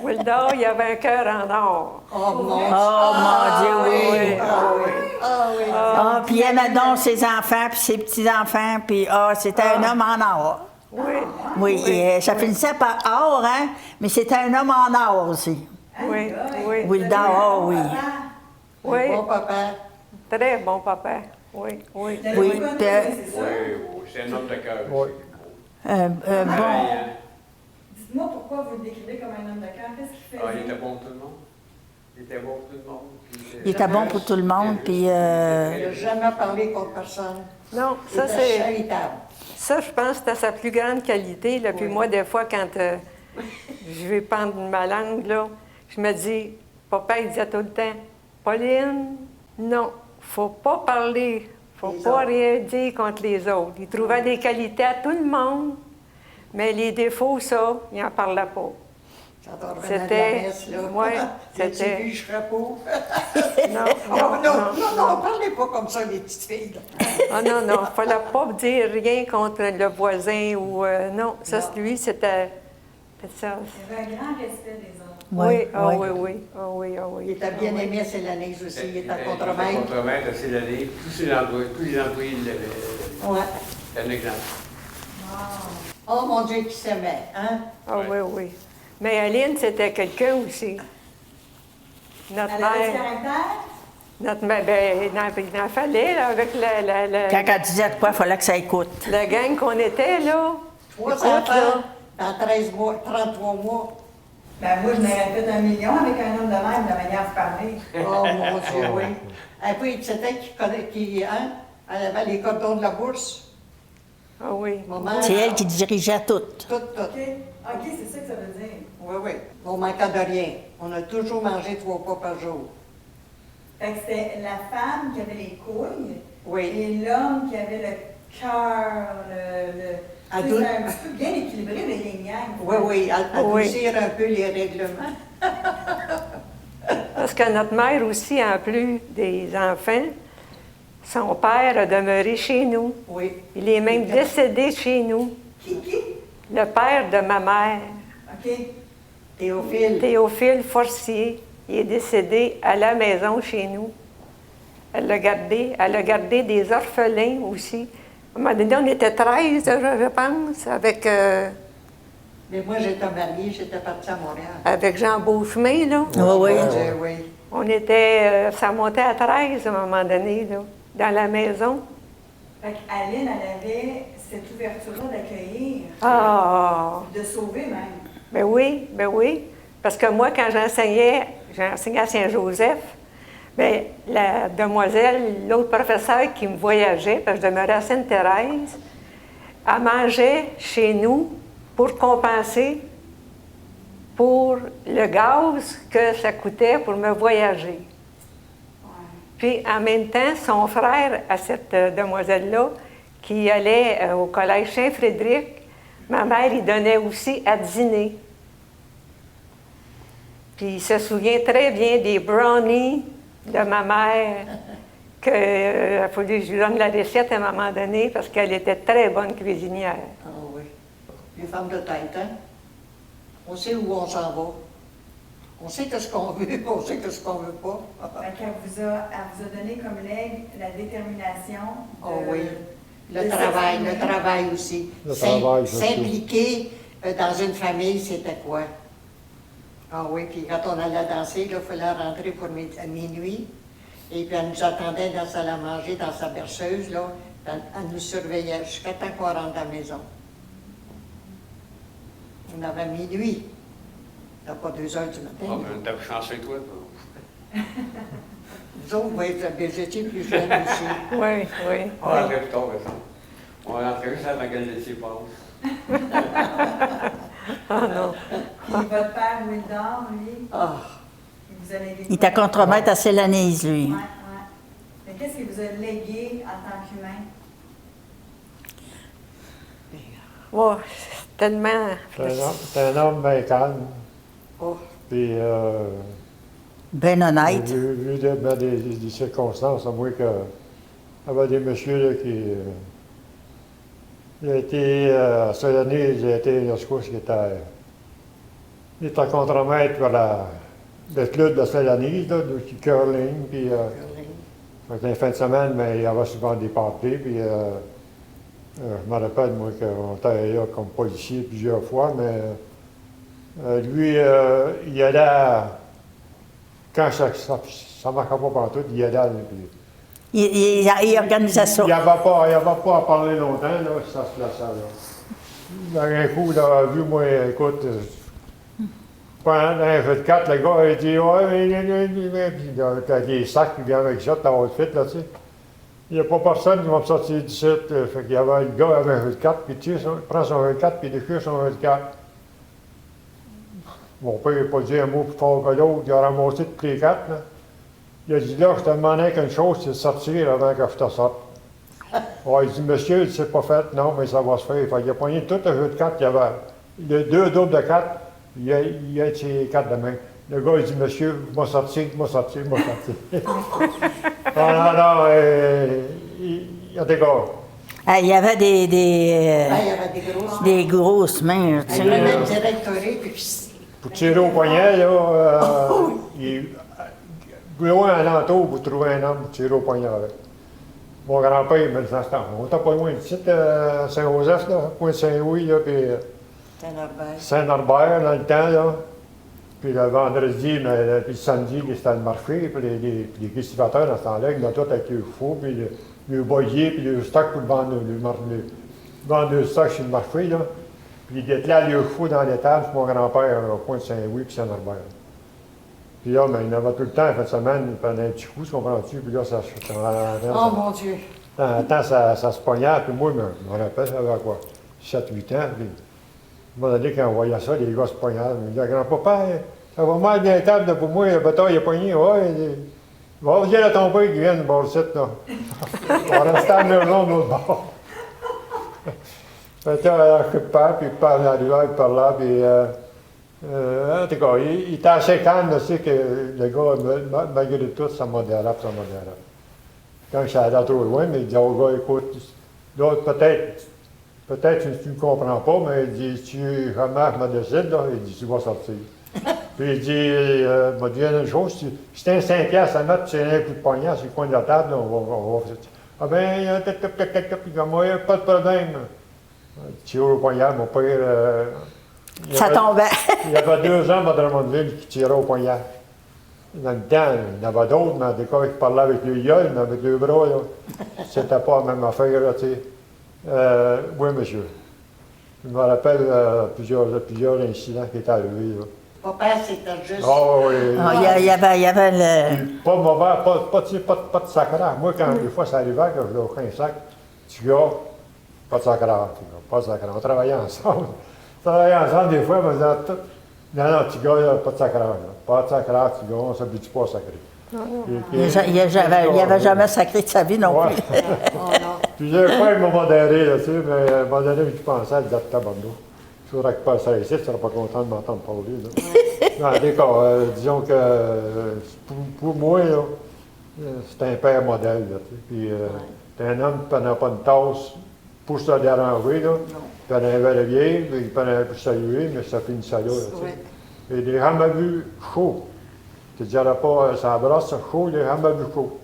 Wildor, il avait un cœur en or. Oh mon Dieu. Oh, mon Dieu, oui. Ah oui. Ah oui. Ah, puis il aimait donc ses enfants, puis ses petits-enfants, puis c'était un homme en or. Oui, Oui, et ça finissait par or, hein? Mais c'était un homme en or aussi. oui, oui. Wildor, ah oui. Oui, Bon papa. très bon papa. Oui, oui. Vous l'avez Oui, pas connu, puis, c'est ça? Oui, c'est un homme de cœur. Oui. Bon, Dites-moi pourquoi vous le décrivez comme un homme de cœur. Qu'est-ce qu'il Ah, il faisait? était bon pour tout le monde. Il était bon pour tout le monde. Puis il était bon pour tout le monde, puis Il n'a jamais parlé contre personne. Non, Il ça était c'est... charitable. Ça, je pense que c'était sa plus grande qualité. Là. Puis Oui. moi, des fois, quand je vais pendre ma langue, là, je me dis, papa, il disait tout le temps, Pauline, non, faut pas parler, faut Les pas autres. rien dire contre les autres. Il trouvait des qualités à tout le monde, mais les défauts, ça, il n'en parlait pas. Quand on revenait de C'était- la messe, là. ouais, T'as-tu c'était- vu, je serais pauvre? Non, Oh, non, non, parlez pas comme ça, les petites filles. là. Ah non, non, il ne fallait pas dire rien contre le voisin ou... non, ça, Non. lui, c'était ça. Il y avait un grand respect des autres. Oui, ah oui. oui, oui, ah oui, ah oui. Il était bien aimé à Célanise aussi, il était contremaître. Contremaître, c'est l'année. Tous les employés l'avaient. Ouais. C'est un exemple. Oh mon Dieu, qui s'aimait, hein? Ah oui, oui. Mais Aline, c'était quelqu'un aussi. Notre Elle avait du mère, caractère? il en fallait, là, avec quand elle disait de quoi, il fallait que ça écoute. la gang qu'on était, là. 3 Écoute, enfants dans 13 mois, 33 mois. Ben, moi, je n'aurais fait 1 million avec un homme de même, de manière de parler. Oh mon Dieu, oui. Et puis, c'était hein? Elle avait les cordons de la bourse. Ah oui. Maman, C'est elle qui dirigeait tout. Tout. OK? OK, c'est ça que ça veut dire. Oui, oui. On manquait de rien. On a toujours mangé 3 fois par jour. Fait que c'était la femme qui avait les couilles Oui. et l'homme qui avait le cœur, À tu sais, deux. c'était un petit peu bien équilibré, le yin-yang. Oui, oui, Oui. adoucir un peu les règlements. Parce que notre mère aussi, en plus des enfants, son père a demeuré chez nous. Oui. Il est même décédé chez nous. Qui? Le père de ma mère, OK. Théophile. Théophile Forcier, il est décédé à la maison chez nous. Elle l'a gardé. Elle a gardé des orphelins aussi. À un moment donné, on était 13, je pense, avec Mais moi, j'étais mariée, j'étais partie à Montréal. Avec Jean Beauchemin, là. Oui, oui. Oui. On était, ça montait à 13 à un moment donné, là, dans la maison. Fait qu'Aline, elle avait cette ouverture-là d'accueillir, Ah! de sauver même. Ben oui. Parce que moi, quand j'ai enseigné à Saint-Joseph, bien, la demoiselle, l'autre professeur qui me voyageait, parce que je demeurais à Sainte-Thérèse, elle mangeait chez nous pour compenser pour le gaz que ça coûtait pour me voyager. Puis, en même temps, son frère, à cette demoiselle-là, qui allait au collège Saint-Frédéric, ma mère, il donnait aussi à dîner. Puis, il se souvient très bien des brownies de ma mère, qu'il a fallu que je lui donne la recette à un moment donné, parce qu'elle était très bonne cuisinière. Ah oui. Les femmes de tête, hein? On sait où on s'en va. On sait ce qu'on veut, on sait ce qu'on veut pas. Fait qu'elle vous a donné comme legs la détermination de, Oh oui. de Le travail s'exprimer. aussi. Le travail, ça, S'impliquer dans une famille, c'était quoi? Ah oui, puis quand on allait danser, il fallait rentrer pour à minuit. Et puis elle nous attendait dans la salle à manger, dans sa berceuse, là. Elle nous surveillait jusqu'à temps qu'on rentre à la maison. On avait minuit. C'était pas 2 heures du matin. Ah, mais t'as chanceux, toi. Vous autres, oui, vous étiez plus jeunes aussi. Oui. On rentrait plus tard, par exemple. On rentrait juste avant que le laitier passe. Ah non. Puis votre père, Wildor, lui, Ah, il vous a légué. Il était contremaître à Célanise, lui. Ouais. Mais qu'est-ce qu'il vous a légué en tant qu'humain? Oh, c'est tellement. C'est un homme bien calme. oh. Puis, Ben honnête. vu des circonstances, à moins que. Il y avait des messieurs là, qui. Il a été à Solanise, il a été, là, je crois, il était contremaître pour le club de Solanise, là, du curling. Puis, fait que les fins de semaine, ben, il y avait souvent des parties. Puis, je me rappelle, moi, qu'on était là comme policier plusieurs fois, mais lui, il allait. Quand ça ne marquait pas partout, il allait. Puis, Il organisait ça. il n'y avait pas à parler longtemps, là, ça se plaçait là. Un coup, il a vu, moi, écoute, pendant un jeu de cartes, le gars, il dit, ouais, puis il a des sacs qui viennent avec ça, t'as outfit, là, tu sais. Il n'y a pas personne qui va me sortir du site. Fait qu'il y avait le gars avec un jeu de cartes, puis tu sais, il prend son jeu de cartes, puis il déchire son jeu de cartes. Mon père n'a pas dit un mot plus fort que l'autre, il a ramassé toutes les cartes, là. Il a dit, là, je te demandais qu'une chose, c'est de sortir avant que je te sorte. Il dit, monsieur, c'est pas fait. Non, mais ça va se faire. Fait qu'il a pogné tout le jeu de cartes qu'il y avait. Il y a 2 doubles de cartes, il a ses cartes de main. Le gars, il dit, monsieur, moi sortir. Non, il y a des gars. Ah, il y avait Il y avait des grosses mains. des grosses mains, tu Il y avait sais. même directoré, puis Pour tirer au poignet, là, loin alentour, vous trouvez un homme pour tirer au poignet avec. Mon grand-père, il me dit, on était pas loin du site, Saint-Joseph, là, Pointe-Saint-Louis, là, puis Saint-Norbert, dans le temps, là. Puis le vendredi, puis le samedi, c'était le marché, puis les cultivateurs, dans ce temps-là, ils venaient tous avec le fou, puis le boyer, puis le stock pour vendre le stock sur le marché, là. Puis ils étaient là, le fou dans l'étable, puis mon grand-père, au Pointe-Saint-Louis, puis Saint-Norbert. Puis là, mais il y en avait tout le temps, en fin de semaine, il prenait un petit coup, tu comprends-tu? Puis là, ça oh mon Dieu! dans le temps, ça se pognait, puis moi, je me rappelle, ça avait quoi? 7-8 ans, puis à un moment donné, quand on voyait ça, les gars se pognaient. Il me disait, grand-papa, ça va mal bien table pour moi, le bâtard, il est pogné. Ouais, il va dire à ton père qu'il vienne voir le site, là. On va rester à la maison de l'autre bord. Fait que là, je pars, puis il parle dans l'hiver, il parle là, puis. En tout cas, il était assez calme, tu sais, que le gars, malgré tout, ça m'a dérapé. Quand ça allait trop loin, mais il dit au gars, écoute, là, peut-être tu ne comprends pas, mais il dit, si tu remarques ma décide, là, il dit, tu vas sortir. Puis il dit, m'a dit une chose, si t'as un 5 piastres à mettre, tu sais, un coup de poignard sur le coin de la table, là, on va ah ben, il dit, pas de problème. Tire au poignard, mon père. Ça tombait. Il y avait 2 hommes à Drummondville qui tiraient au poignard. Dans le temps, il y en avait d'autres, mais des cas qui parlaient avec le gueule, mais avec le bras, là. C'était pas la même affaire, là, tu sais. Oui, monsieur. Je me rappelle plusieurs incidents qui étaient arrivés, là. Papa, c'était juste. Oh, oui. Ah, il y avait le... Puis pas mauvais, pas de sacrage. Moi, quand des fois ça arrivait, que je n'avais aucun sac, tu gars, pas de sacrage, pas de sacrage. On travaillait ensemble. Des fois, on me disait tout. Non, tu gars, pas de sacrage. Pas de sacrage, tu gars, on ne s'habitue pas à sacrer. Il n'avait jamais sacré de sa vie non Ouais. plus. Oh non. Puis j'ai pas un moment d'arrêt, là, tu sais, mais à un moment donné, je pensais, je disais, tabarnak. Je voudrais que pas ça ici, tu serais pas content de m'entendre parler, là. Non, d'accord, disons que pour moi, là, c'est un père modèle, là, tu sais. Puis t'es un homme qui prenait pas une tasse pour se déranger, là. Il prenait un verre de bière, puis il prenait pour saluer, mais ça finissait là, tu sais. Et des ramavus chauds. Tu ne dirais pas, ça brasse chaud, des ramavus chauds.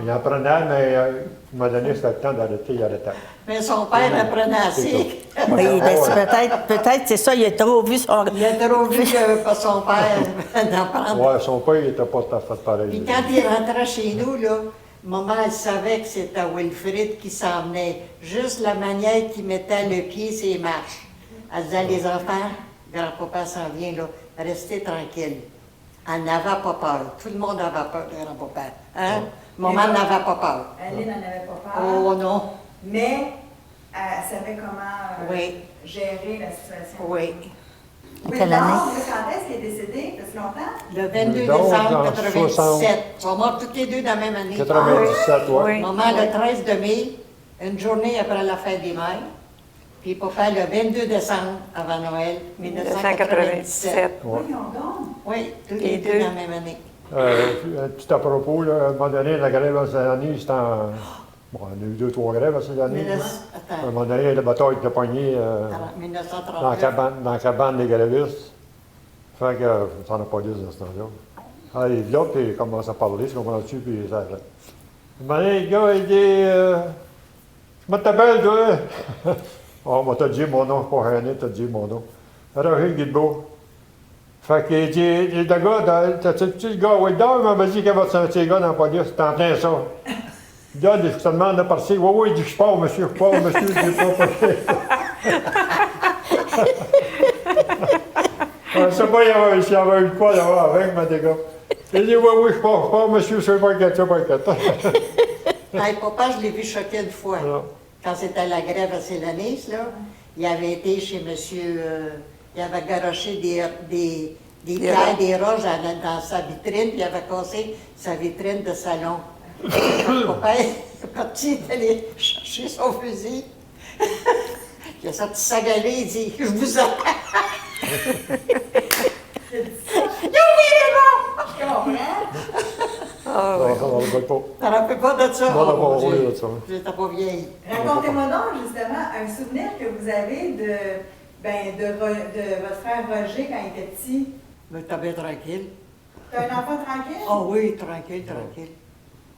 Il en prenait, mais à un moment donné, c'était le temps d'arrêter, il arrêtait. Mais son père apprenait assez. Oui, ben, peut-être c'est ça, il a trop vu son... Il a trop vu que pas son père d'en prendre. Ouais, son père, il n'était pas tout à fait pareil. Puis quand il rentrait chez nous, là, maman, elle savait que c'était Wilfrid qui s'en venait. Juste la manière qu'il mettait le pied sur les marches. Elle disait, les enfants, grand-papa s'en vient, là, restez tranquilles. Elle n'avait pas peur. Tout le monde avait peur de grand-papa. Hein? Maman n'avait pas peur. Aline n'en avait pas peur. Oh non. Mais elle savait comment Oui. gérer la situation. Oui. Oui, Quelle donc, année? quand est-ce qu'il est décédé? Ça fait longtemps? Le 22 Donc, décembre en 97. Ils sont morts toutes les deux dans la même année. 97, ouais. Oui. Maman, le 13 de mai, une journée après la fête des mères. Puis papa, le 22 décembre, avant Noël, 1997. 1997. Ouais. Voyons donc. Oui, toutes Les les deux deux. dans la même année. Un petit à propos, là, à un moment donné, la grève à cette année, c'était en... Bon, on a eu 2 ou 3 grèves à cette année. À un Attends, moment donné, le bateau était pogné dans 1939. la cabane des grévistes. Fait que ça n'a pas dit à ce temps-là. Ah, il est là, puis il commence à parler, tu comprends-tu, puis ça... À un moment donné, le gars, il dit... Comment t'appelles, toi? Oh, moi, t'as dit mon nom, pas René, t'as dit mon nom. Roger Guilbeault. Fait qu'il dit, le gars, t'as-tu le gars Wilder? Il m'a dit qu'il y avait un petit gars dans la police, c'est en plein ça. Le gars, je te demande de partir. Oui, oui, il dit, je pars, monsieur, je dis pas. Je ne sais pas s'il y avait eu quoi là avec, mais des gars. Il dit, oui, oui, je pars, monsieur, je ne sais pas inquiète. Hey, papa, je l'ai vu choquer une fois. Non. Quand c'était la grève à Célanis, là, il avait été chez monsieur... il avait garoché des pierres, des roches dans sa vitrine, puis il avait cassé sa vitrine de salon. Papa est parti aller chercher son fusil. Il a sorti sa galée, il dit, je vous attends. Je comprends. Ah oui. Non, ça ne va pas. T'en rappelles pas de ça? Moi, on n'a Oh, pas mon parlé Dieu. de ça. J'étais pas vieille. Racontez-moi donc, justement, un souvenir que vous avez de votre frère Roger quand il était petit. Mais t'es bien tranquille. T'as un enfant tranquille? Ah oui, tranquille.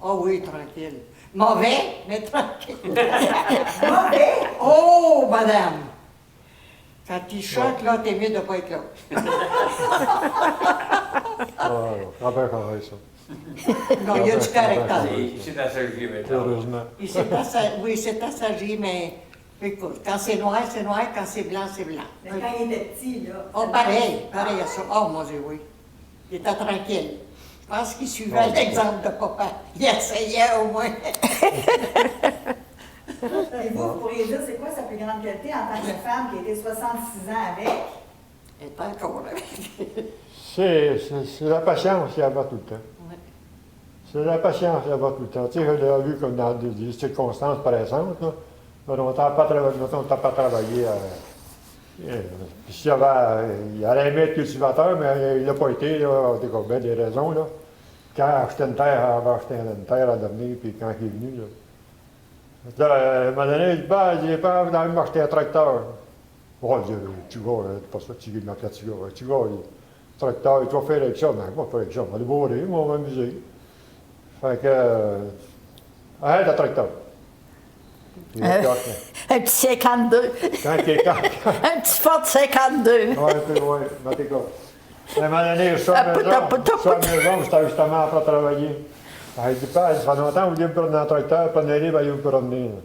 Ah oui, tranquille. Mauvais, mais tranquille. Mauvais? Oh, madame! Quand il choque, là, t'es mieux de pas être là. Ah, grand-père connaît ça. Non, il y a du caractère. C'est à Sergi maintenant. Heureusement. Oui, c'est assagi, mais écoute, quand c'est noir, quand c'est blanc, c'est blanc. Mais quand il était petit, là. Oh, pareil à ça. Oh, mon Dieu, oui. Il était tranquille. Je pense qu'il suivait l'exemple de papa. Il essayait au moins. Et vous pourriez dire, c'est quoi sa plus grande qualité en tant que femme qui a été 66 ans avec? Il est encore là. C'est la patience qu'il y avait tout le temps. C'est la patience qu'il y avait tout le temps. Tu sais, je l'ai vu comme dans des circonstances pressantes, là. Mais on n'a pas travaillé. Puis s'il il aurait aimé être cultivateur, mais il n'a pas été, là, pour bien des raisons, là. Quand il achetait une terre, il avait acheté une terre à devenir, puis quand il est venu, là. Là, à un moment donné, il dit, ben, j'ai pas envie d'aller m'acheter un tracteur. Bon, il dit, tu vas, c'est pas ça, tu vas, tu vas, tracteur, tu vas faire avec ça, mais moi, faire avec ça, on va aller bourrer, on va m'amuser. Fait que, arrête le tracteur. Les coques, Un petit 52. quand Un petit Ford 52. ouais, mais t'es quoi. À un moment donné, je sors de la maison, j'étais justement après travailler. Elle dit, Père, ça fait longtemps que vous voulez me prendre dans le tracteur, prenez-les, allez vous promener. Là.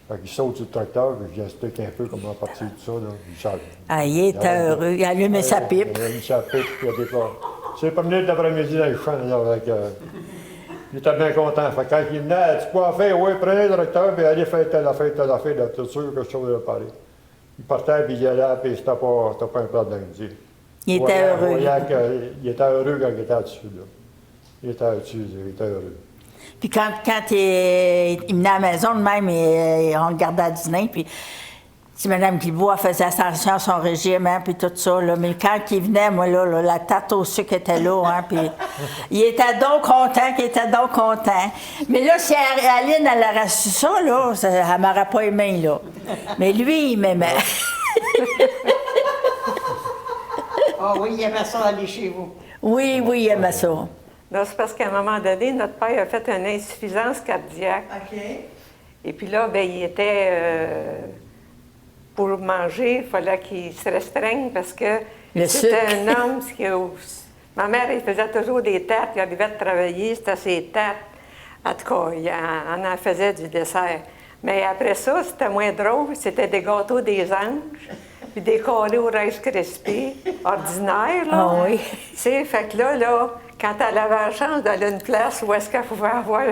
Fait qu'il saute sur le tracteur, puis je explique un peu comment partir de ça. Là. Il sort. Ah, il était heureux. Il a allumé sa pipe. Il a allumé sa pipe, puis il a départ. C'est promené l'après-midi dans les champs, là, avec, il était bien content. Fait que quand il venait, tu peux en faire, oui, prenez le tracteur, puis allez faire telle affaire, là, tout sûr que je chose de parler. Il partait, puis il allait, puis c'était pas un problème. Il était heureux. Il était heureux quand il était là-dessus. Là. Il était là-dessus, il était heureux. Puis quand il venait à la maison, de même, on le gardait à dîner, puis si Mme Guilbault faisait attention à son régime, hein, puis tout ça, là, mais quand il venait, moi, là, la tarte au sucre était là, hein, puis il était donc content, Mais là, si Aline, elle aurait su ça, là, elle m'aurait pas aimé, là. Mais lui, il m'aimait. Ah oui, il aimait ça aller chez vous. Oui, il aimait ça. Là, c'est parce qu'à un moment donné, notre père a fait une insuffisance cardiaque. OK. Et puis là, bien, il était... pour manger, il fallait qu'il se restreigne parce que c'était un homme qui... Ma mère, elle faisait toujours des tartes. Il arrivait de travailler, c'était ses tartes. En tout cas, on en faisait du dessert. Mais après ça, c'était moins drôle. C'était des gâteaux des anges, puis des carrés au Rice Krispies, ordinaires, là. Ah oui. Tu sais, fait que là, quand elle avait la chance d'aller à une place où est-ce qu'elle pouvait avoir,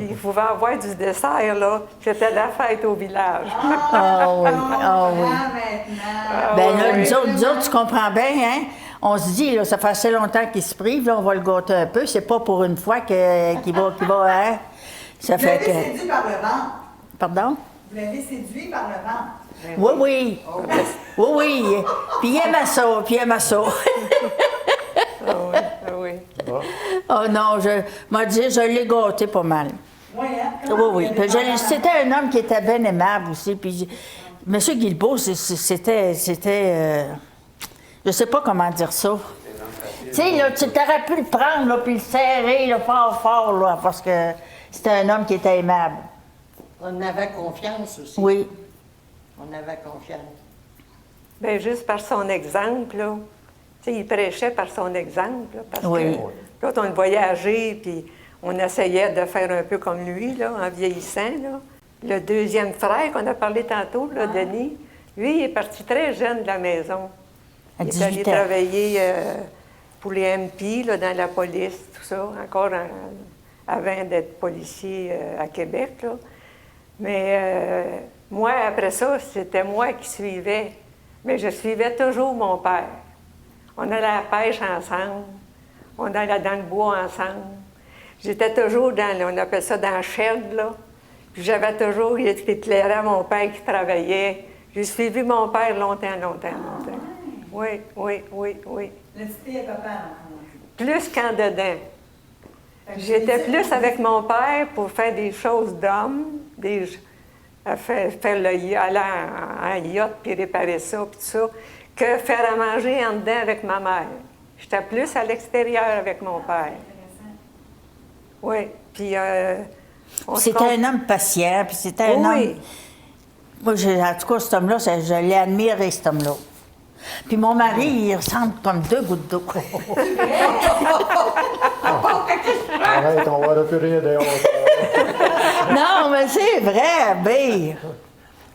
il pouvait avoir du dessert, là, c'était la fête au village. Ah oui. Maintenant. Ben là, nous autres, tu comprends bien, hein? On se dit, là, ça fait assez longtemps qu'il se prive, là, on va le gâter un peu. C'est pas pour une fois qu'il va, hein? Ça Vous fait l'avez que... séduit par le ventre. Pardon? Vous l'avez séduit par le ventre. Oui. Puis il aimait ça, Ah oui. Oh non, m'a dit, je l'ai gâté pas mal. Oui, hein? Oui. Puis c'était un homme qui était bien aimable aussi. Puis M. Guilbeault, c'était je sais pas comment dire ça. Tu sais, là, tu t'aurais pu le prendre, là, puis le serrer, là, fort, là, parce que c'était un homme qui était aimable. On avait confiance aussi. Oui. On avait confiance. Bien, juste par son exemple, là. Tu sais, il prêchait par son exemple, là, parce Oui. que l'autre, on le voyait âgé, puis on essayait de faire un peu comme lui, là, en vieillissant, là. Le deuxième frère qu'on a parlé tantôt, là, Denis, lui, il est parti très jeune de la maison. À Il est allé 18 ans. travailler pour les MP, là, dans la police, tout ça, encore avant d'être policier à Québec, là. Mais moi, après ça, c'était moi qui suivais. Mais je suivais toujours mon père. On allait à la pêche ensemble. On allait dans le bois ensemble. J'étais toujours on appelle ça dans la shed, là. Puis j'avais toujours éclairé mon père qui travaillait. J'ai suivi mon père longtemps. Oui. Le petit papa, non? Plus qu'en dedans. J'étais plus avec mon père pour faire des choses d'homme, faire aller en yacht puis réparer ça, puis tout ça, que faire à manger en dedans avec ma mère. J'étais plus à l'extérieur avec mon père. Oui, puis... C'était un homme patient, puis c'était un homme... Moi, en tout cas, cet homme-là, je l'ai admiré, cet homme-là. Puis mon mari, il ressemble comme deux gouttes d'eau. Arrête, on va plus rien dehors. Non, mais c'est vrai, B.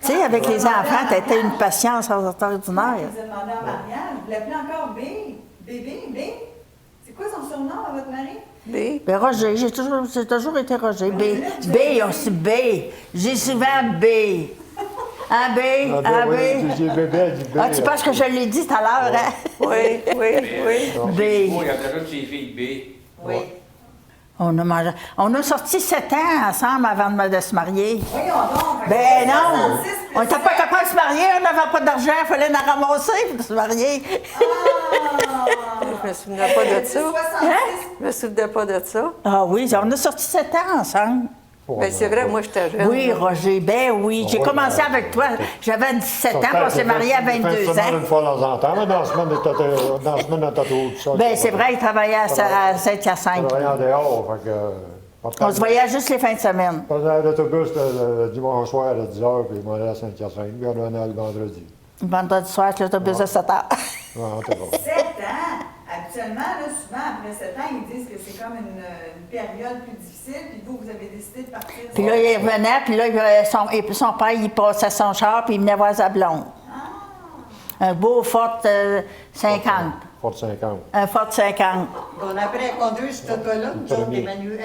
Tu sais, avec les enfants, t'as une patience extraordinaire. Vous avez demandé en mariage. Vous l'appelez encore B? Bébé? B? C'est quoi son surnom à votre mari? B. Ben Roger, j'ai toujours été Roger. B, on se dit B. J'ai souvent B. Un B, un B. J'ai bébé, elle dit B. Ah, tu penses que je l'ai dit tout à l'heure, hein? Oui. B. Il y a déjà de ses filles B. Oui. On a sorti 7 ans ensemble avant de se marier. Voyons donc. Ben non! On n'était pas capable de se marier, on n'avait pas d'argent, il fallait en ramasser pour se marier. Je me souvenais pas de ça. Hein? Je me souvenais pas de ça. Ah oui, on a sorti 7 ans ensemble. Bien, c'est vrai, moi, j'étais jeune. Oui, Roger, ben oui. J'ai commencé avec toi, j'avais 17 ans, puis on s'est mariés à 22 ans. Une fois de temps en temps, mais dans la semaine, on était tout ça. Ben c'est vrai, il travaillait à Saint-Hyacinthe. Il travaillait en dehors, fait que... On se voyait juste les fins de semaine. Je prenais l'autobus le dimanche soir à 10h, puis je m'en allais à Saint-Hyacinthe, puis on revenait le vendredi. Vendredi soir, avec l'autobus de 7 heures. Ouais, en tout cas. 7 ans! Habituellement, là, souvent, après 7 ans, ils disent que c'est comme une période plus difficile, puis vous avez décidé de partir. Puis là, il revenait, puis là, son père, il passait son char, puis il venait voir sa blonde. Un beau Ford 50. Fort 50. Un Ford 50. On apprenait à conduire cet auto-là, nous autres, Premier.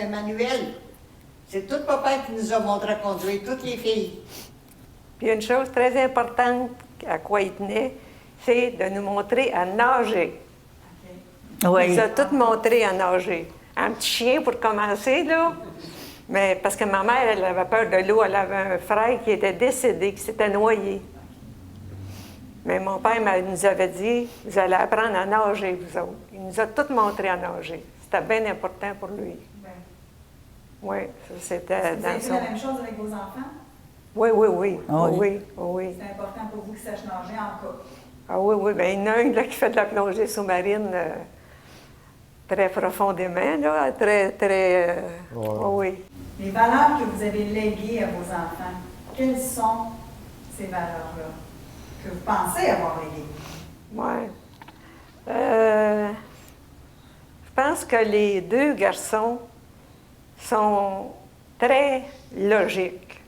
manuel. C'est tout papa qui nous a montré à conduire, toutes les filles. Puis une chose très importante à quoi il tenait, c'est de nous montrer à nager. Il Oui. nous a tout montré à nager. Un petit chien pour commencer, là. Mais parce que ma mère, elle avait peur de l'eau. Elle avait un frère qui était décédé, qui s'était noyé. Mais mon père nous avait dit, vous allez apprendre à nager, vous autres. Il nous a tout montré à nager. C'était bien important pour lui. Ben, Oui, ça c'était vous dans avez fait son... la même chose avec vos enfants? Oui, oui, oui. Ah oui. Oui, oui. C'est important pour vous qu'ils sachent nager en cas. Ah oui, oui. Bien, il y en a un là, qui fait de la plongée sous-marine très profondément, là, très, très... Ouais. oui. Les valeurs que vous avez léguées à vos enfants, quelles sont ces valeurs-là que vous pensez avoir léguées? Oui. Je pense que les deux garçons sont très logiques,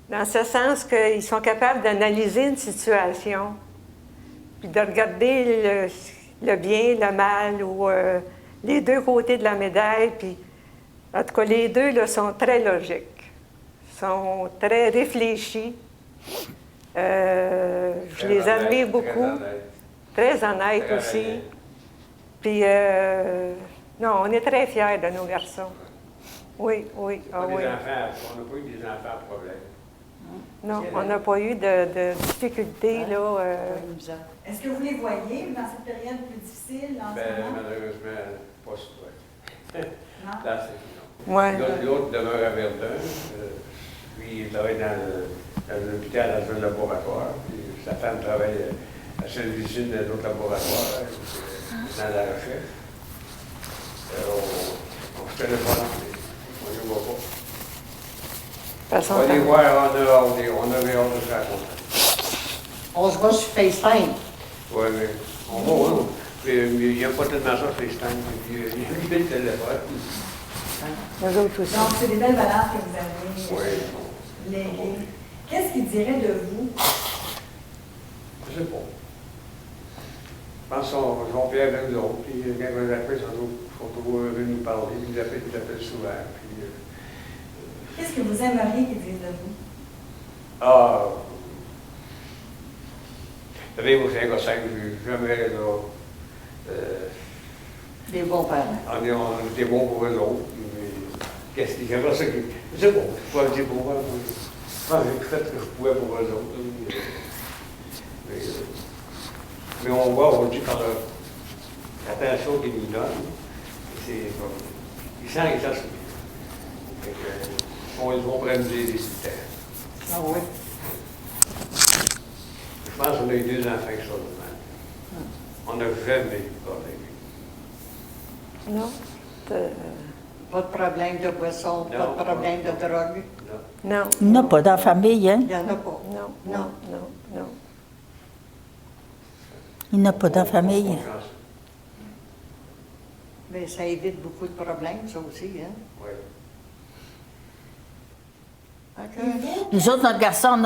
dans ce sens qu'ils sont capables d'analyser une situation, puis de regarder le bien, le mal, ou les deux côtés de la médaille. Puis, en tout cas, les deux là, sont très logiques, sont très réfléchis. Je les admire beaucoup. Très honnêtes aussi. Puis, non, on est très fiers de nos garçons. Oui, oui, ah oui. On n'a pas eu des enfants à problème. Non, on n'a pas eu de difficultés, là. Est-ce que vous les voyez dans cette période plus difficile en ce Ben, moment? malheureusement, pas souvent. Non? Là, c'est non. Ouais. L'autre demeure à Verdun. Lui, il travaille dans l'hôpital, dans un laboratoire. Puis sa femme travaille à Sainte-Lucine, dans un autre laboratoire, dans la recherche. On se téléphone, mais on ne les voit pas. Façon, On va les voir, on avait hâte de se rencontrer. On se voit sur FaceTime. Oui, mais on va, oui. Mais il n'y a pas tellement ça, FaceTime. Puis il y a le téléphone. nous autres aussi. Donc, c'est des belles valeurs que vous avez Oui. léguées. Qu'est-ce qu'ils diraient de vous? Je sais pas. Je pense que son père avec nous autres, puis quand on les appelle, ils sont toujours heureux de nous parler, ils nous appellent souvent. Puis, Qu'est-ce que vous aimeriez qu'ils disent de vous? vous savez, moi, c'est un gars simple, jamais, là, Des bons parents. on était bons pour eux autres, mais qu'est-ce qu'ils aiment ça? C'est bon, je peux pas le dire pour moi. J'ai fait ce que je pouvais pour eux autres. Mais on voit aujourd'hui par l'attention qu'ils nous donnent, c'est comme, ils sentent ça. On les comprend des résultats. Ah oui. Je pense qu'on a eu 2 enfants extraordinaires. On n'a jamais eu de problème. Non. Pas de problème de boisson, pas de problème de drogue. Non. Non. Il n'y en a pas dans la famille, hein? Il n'y en a pas. Non, non, non, non. Il n'y en a pas dans la famille. Mais ça évite beaucoup de problèmes, ça aussi, hein? Oui. Nous autres, notre garçon,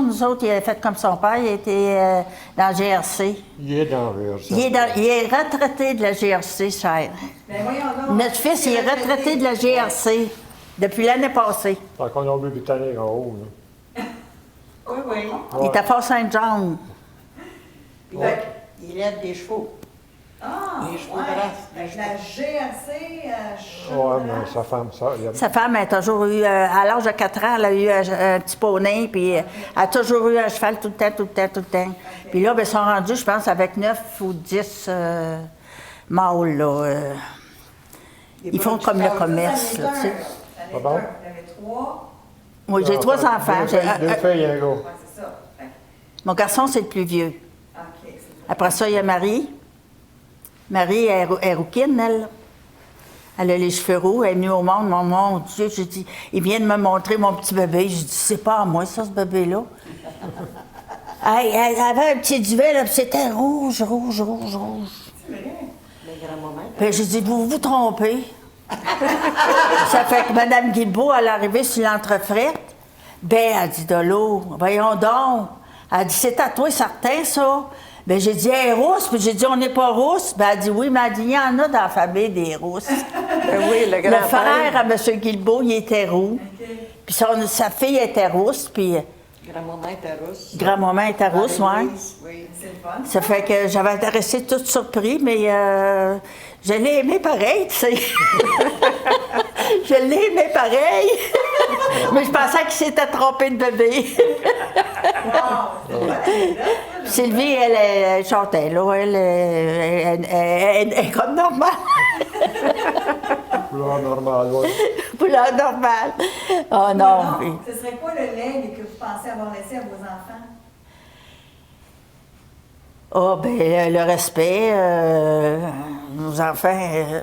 nous autres, il a fait comme son père, il était dans la GRC. Il est dans le Il est retraité de la GRC, cher. Ben voyons donc. Notre fils, il est retraité de la GRC depuis l'année passée. Par contre, on veut britannique en haut. Là. Oui, oui. Il est à Fort-Saint-Jean. Il aide des chevaux. Ah, Les chevaux ouais. grasses, les La GRC, Oui, mais sa femme, ça. Sa femme a toujours eu, à l'âge de 4 ans, elle a eu un petit poney, puis elle a toujours eu un cheval tout le temps. Puis là, ben, ils sont rendus, je pense, avec 9 ou 10 mâles, là. Ils font comme le commerce, là, tu sais. J'en ai Pardon? un. J'avais 3. Moi, j'ai 3 enfants. Deux filles et un gars. Ouais, c'est ça. Fait que, Mon garçon, c'est le plus vieux. OK, c'est ça. Après ça, il y a Marie. Marie est rouquine, elle. Elle a les cheveux roux, elle est venue au monde, mon Dieu, j'ai dit, il vient de me montrer mon petit bébé. J'ai dit, c'est pas à moi, ça, ce bébé-là. Elle avait un petit duvet, là, puis c'était rouge. C'est vrai. Le grand-maman. Puis j'ai dit, vous vous trompez. Ça fait que Mme Guilbeault, elle est arrivée sur l'entrefaite. Ben, elle dit, de l'eau, voyons donc. Elle dit, c'est à toi, certain, ça. Ben, j'ai dit, elle est rousse. Puis j'ai dit, on n'est pas rousse. Ben, elle dit, oui, mais elle dit, il y en a dans la famille des rousses. Ben oui, le Le grand-père. frère à M. Guilbeault, il était roux. OK. Puis sa fille était rousse, puis Grand-maman était rousse. grand-maman était rousse, oui. Oui. C'est le fun. Ça fait que j'avais resté toute surpris, mais je l'ai aimé pareil, tu sais. Je l'ai aimé pareil. Mais je pensais qu'il s'était trompé de bébé. Sylvie, elle chantait, là. Elle est comme normale. Couleur normale, oui. Pour la normale. Oh non. Non, ce serait quoi le legs que vous pensez avoir laissé à vos enfants? Oh, ben le respect, nos enfants,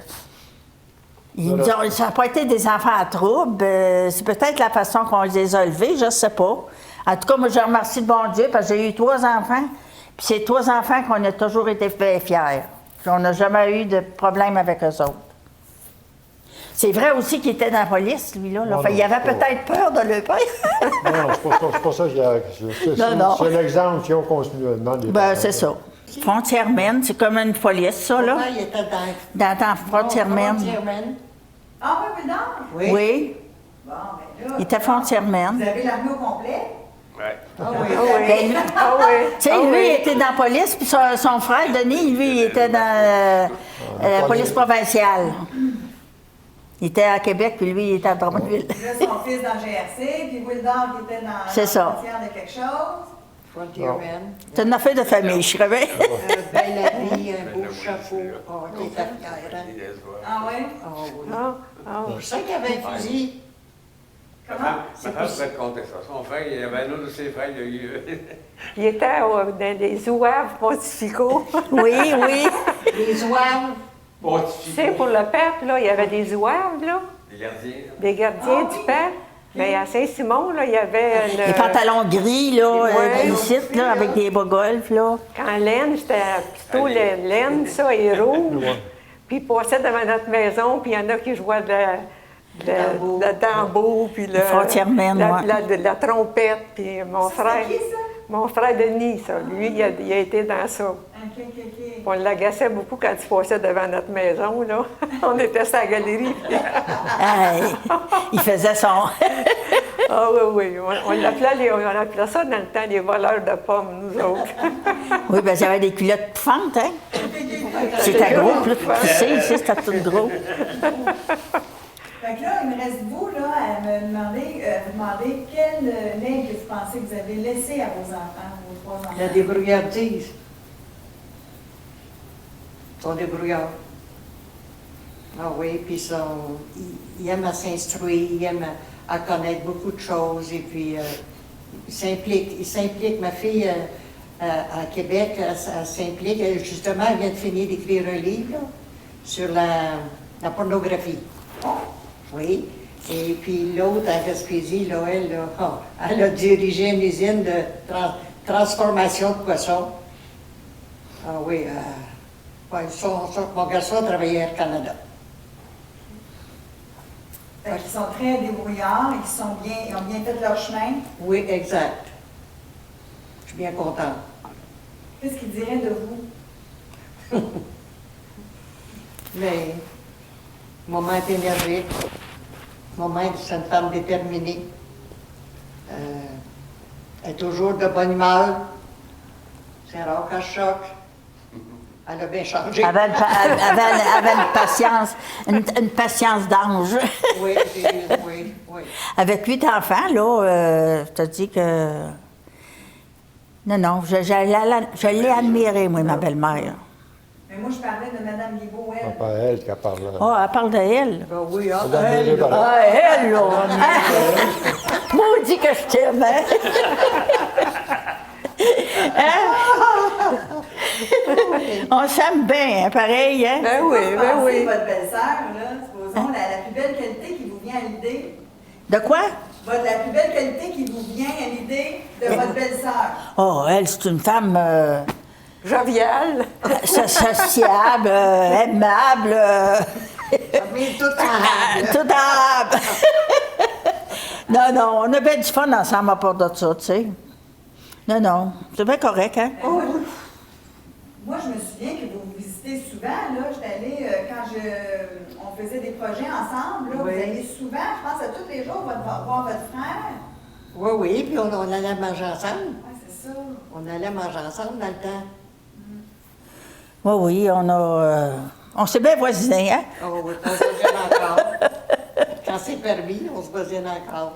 ça n'a pas été des enfants à trouble. C'est peut-être la façon qu'on les a élevés, je ne sais pas. En tout cas, moi, je remercie le bon Dieu parce que j'ai eu 3 enfants. Puis c'est 3 enfants qu'on a toujours été fiers. Puis on n'a jamais eu de problème avec eux autres. C'est vrai aussi qu'il était dans la police, lui-là. Là. Non, Fait, il avait c'est pas- peut-être peur de le père. Non, c'est pas ça que Non. c'est l'exemple qu'ils ont continuellement. des Ben, parents. c'est ça. Frontière-mène, c'est comme une police, ça, là. Papa, il était dans... Dans Frontière-mène. Frontière-mène. Ah oui, mais non! Oui. Oui, Bon, ben là. il était Frontière-mène. Vous avez l'armée au complet? Ouais. Ah oui. Ah oui. Ben, lui- Ah oui. Tu sais, lui, il était dans la police, puis son frère, Denis, lui, il était dans la police provinciale. Il était à Québec, puis lui, il était à Drummondville. Puis là, son fils dans le GRC, puis Wildor qui était dans C'est la ça. frontière de quelque chose. Frontierman. C'est une affaire de famille, je crois. Belle habit, un beau chapeau. Oh, t'es fière, hein? Il laisse voir. Ah oui? Oh oui. Ah, ah. C'est pour ça qu'il y avait un fusil. Ma Comment? femme pourrait te conter ça. Son frère, il y avait un autre de ses frères, il a eu. Il était dans des zouaves pontificaux. Oui, oui. Les zouaves. Tu sais, pour le pape, là, il y avait des zouaves, là, Les gardiens. des gardiens Ah du oui. pape. Mais à Saint-Simon, là, il y avait une... Les pantalons gris, là, Ouais. ici, là, avec des bas golfs, là. Quand laine, c'était plutôt laine, ça, et rouge. Puis ils passaient devant notre maison, puis il y en a qui jouaient le tambour, puis Frontière-mène, ouais. la trompette. Puis C'était qui, ça? mon frère Denis, ça, lui, il a été dans ça. OK, OK, OK. On l'agaçait beaucoup quand il passait devant notre maison, là. On était sur la galerie. puis- Hey, il faisait son... Ah oui, oui. On appelait ça dans le temps les voleurs de pommes, nous autres. Oui, ben j'avais des culottes pouffantes, hein. C'était gros, plus poussé ici, c'était tout gros. Fait que là, il me reste vous, là, à me demander, vous demander quel legs que vous pensez que vous avez laissé à vos enfants, vos 3 enfants. La débrouillardise. Son débrouillard. Ah oui, puis il aime à s'instruire, il aime à connaître beaucoup de choses, et puis il s'implique. Ma fille, à Québec, elle s'implique. Justement, elle vient de finir d'écrire un livre là, sur la pornographie. Oui. Et puis l'autre, à Gaspésie, là, elle a dirigé une usine de transformation de poissons. Ah oui, ouais, mon garçon a travaillé à Air Canada. Fait qu'ils sont très débrouillards et qu'ils ils ont bien fait leur chemin. Oui, exact. Je suis bien contente. Qu'est-ce qu'ils diraient de vous? Mais maman est énervée. Maman, c'est une femme déterminée. Elle est toujours de bonne humeur. C'est rare qu'elle choque. Elle a bien changé. Elle avait une patience d'ange. Oui, oui. Avec 8 enfants, là, je te dis que... Non, je l'ai admirée, moi, ma belle-mère. Mais moi, je parlais de Mme Guilbeault, C'est elle. pas elle qui parle. Oh, elle parle d'elle. Ben oui, hein, Elle a elle, admiré là. par- Ah, elle, là! Maudit que je t'aime, hein? On s'aime bien, hein, pareil, hein? Ben oui, ben Pensez oui. votre belle-sœur, là, supposé supposons, la plus belle qualité qui vous vient à l'idée, De quoi? la plus belle qualité qui vous vient à l'idée de votre belle-sœur. Oh, elle, c'est une femme Jovial. sociable, aimable, Mais tout arabe. tout arabe. Non, non, on a bien du fun ensemble à part de ça, tu sais. Non, non, c'est bien correct, hein? Moi, je me souviens que vous visitez souvent. Là, j'étais allée, on faisait des projets ensemble. Là, Oui. Vous alliez souvent, je pense, à tous les jours, voir votre frère. Oui, oui, puis on allait manger ensemble. Oui, c'est ça. On allait manger ensemble dans le temps. Oui, oui, on s'est bien voisinés, hein? Oh, oui, on se voisine encore. Quand c'est permis, on se voisine encore.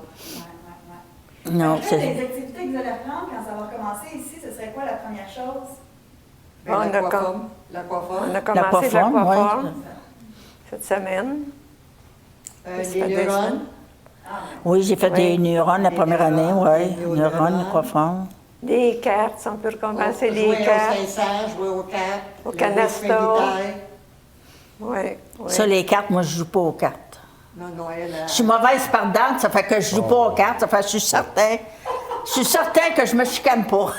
Ouais. Non, Après, c'est... les activités que vous allez reprendre quand ça va recommencer ici, ce serait quoi la première chose? Ben, On a la coiffeur. On a commencé coiffeur, l'aquaforme ouais. cette semaine. Les neurones. Oui, j'ai fait des neurones la Des première année, neurones, oui. des Neurones, neurones. coiffons. Des cartes, on peut recommencer les Jouer cartes. au 500, jouer aux cartes. Au le canasta. risque militaire. Oui, oui. Ça, les cartes, moi, je joue pas aux cartes. Non, non, elle Je suis mauvaise pardante, ça fait que je joue pas aux cartes, ça fait que je suis certain que je me chicane pas.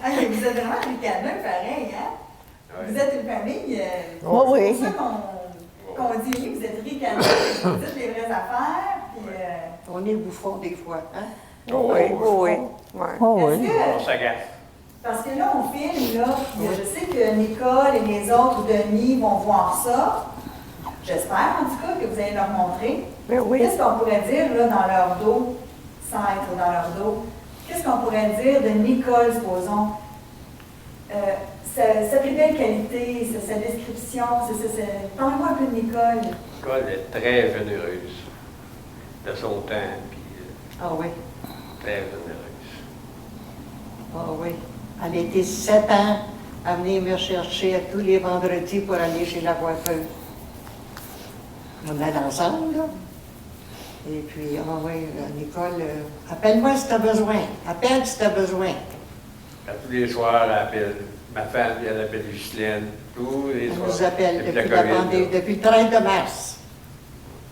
Ah, mais vous êtes vraiment ricaneux, pareil, hein? Ouais. Vous êtes une famille. Oui, oui. C'est pour ça qu'on dit oui, vous êtes ricaneux, vous dites les vraies affaires, puis. On est bouffon des fois, hein? Oui, oui, oui. Ouais. Oh, oui. Est-ce On que, s'agace. parce que là, on filme, là, puis je sais que Nicole et les autres, Denis, vont voir ça. J'espère, en tout cas, que vous allez leur montrer. Ben oui. Qu'est-ce qu'on pourrait dire, là, dans leur dos, sans être dans leur dos? Qu'est-ce qu'on pourrait dire de Nicole, supposons? Sa plus belle qualité, sa description, parlez-moi un peu de Nicole. Nicole est très généreuse de son temps, puis Ah oui, très généreuse. ah oui. Elle a été 7 ans à venir me chercher tous les vendredis pour aller chez la coiffeuse. On allait ensemble, là. Et puis, ah oui, Nicole, appelle-moi si tu as besoin. Appelle si tu as besoin. Tous les soirs, elle appelle ma femme, puis elle appelle Ghislaine, tous les On soirs. nous appelle Depuis depuis, la COVID, là. depuis le 30 de mars.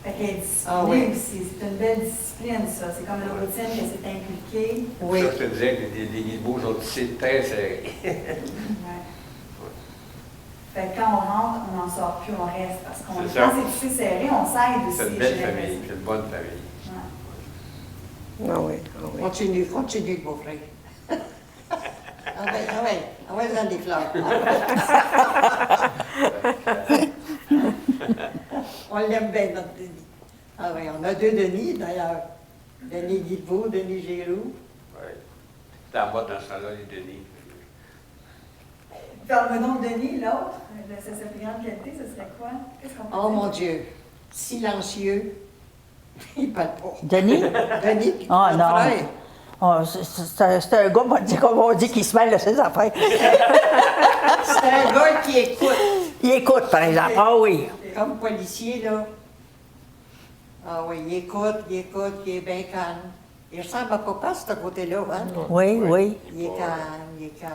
Fait qu'elle est disciplinée Ah oui. aussi. C'est une belle discipline, ça. C'est comme une routine qu'elle s'est impliquée. Oui. Ça, je te disais que les guides-beaux sont ici très serrés. Ouais. Fait que quand on rentre, on n'en sort plus, on reste. Parce qu'on C'est ça. quand c'est ici serré, on s'aide aussi. C'est une belle j'ai famille, c'est une bonne famille. l'impression. Ouais. Ah oui, ah oui. Continue, continue, beau-frère. Ah ouais, ah ouais, ah ouais, dans des fleurs. On l'aime bien, notre Denis. Ah oui, on a 2 Denis, d'ailleurs. Denis Guilbeault, Denis Giroux. Oui. C'était en mode dans ce temps-là, les Denis. Parle-moi donc de Denis, l'autre. Sa plus grande qualité, ce serait quoi? Qu'est-ce qu'on peut Oh dire? mon Dieu, silencieux. Il parle pas. Denis? Denis, Ah, notre non. frère. Oh, c'est un gars, comme on dit, qui se mêle de ses affaires. C'est un gars qui écoute, Il écoute, par exemple. Ah oui. comme policier, là. Ah oui, il écoute, il est bien calme. Il ressemble à papa, ce côté-là, hein? Oui, oui. Il est calme, il est calme.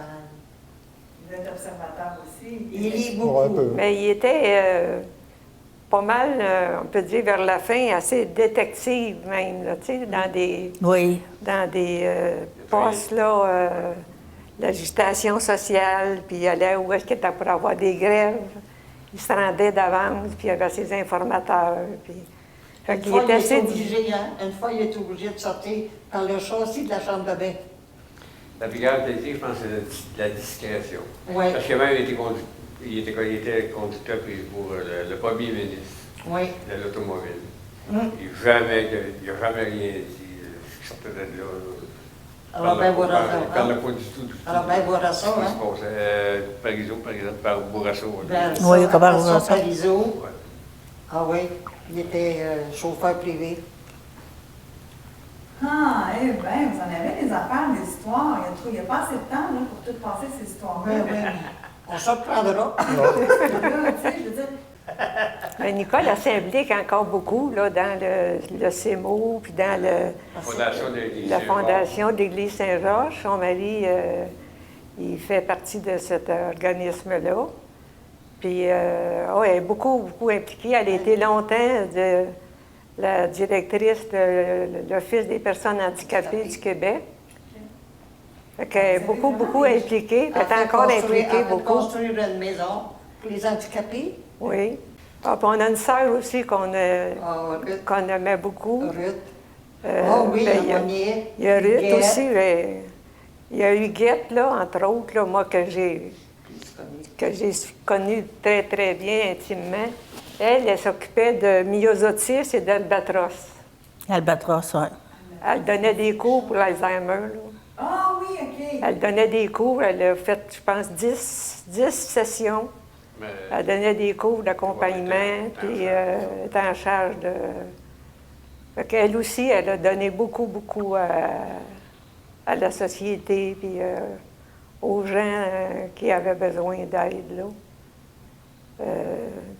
Vous êtes observateur aussi. Il lit Pour un beaucoup. peu. Mais il était pas mal, on peut dire, vers la fin, assez détective même, là, tu sais, Oui. dans des postes, là, d'agitation sociale, puis il allait où est-ce qu'il était pour avoir des grèves. Il se rendait d'avance, puis il avait ses informateurs, puis... Fait Une qu'il fois, était il assez... est obligé, hein? Une fois, il est obligé de sortir par le châssis de la chambre de bain. La plus grande qualité, je pense, c'est la discrétion. Oui, Parce qu'il a même été il était conducteur pour le premier ministre oui. de l'automobile. Hum. Il n'a jamais rien dit. Il sortait de là. Alors, ben, voilà ça. Il parlait pas du tout. Alors, ben, voilà ça, Ce qui hein? se passait. Parizeau, par exemple, par Bourrasso. Ben, Oui, ça, comment après vous ça, ça? Parizeau. Ouais. Ah oui, il était chauffeur privé. Ah, eh bien, vous en avez des affaires, des histoires. Il n'y a pas assez de temps là, pour tout passer ces histoires-là. Oui, oui. On s'en prendra. Là, tu sais, je veux dire, Nicole, elle s'implique encore beaucoup, là, dans le CEMO, puis dans Fondation de l'Église la Saint-Georges. fondation d'Église Saint-Georges. Son mari, il fait partie de cet organisme-là. Puis, elle est beaucoup impliquée. Elle a été longtemps la directrice de l'Office des personnes handicapées du Québec. Fait qu'elle est beaucoup impliquée. Elle est encore impliquée Elle a beaucoup. construire une maison pour les handicapés. Oui. Ah, puis on a une sœur aussi qu'on aimait beaucoup. Ruth. Oui, Ben, il y a Monier. Il y a Ruth Huguette. aussi. Il y a Huguette, là, entre autres, là, moi, que j'ai connue très, très bien, intimement. Elle s'occupait de myosotis et d'albatros. Albatros, oui. Elle donnait des cours pour l'Alzheimer, là. Ah oui, OK. Elle donnait des cours. Elle a fait, je pense, 10 sessions. Mais, Elle donnait des cours d'accompagnement, Ouais, puis elle était en charge de... Fait qu'elle aussi, elle a donné beaucoup à la société, puis aux gens qui avaient besoin d'aide, là.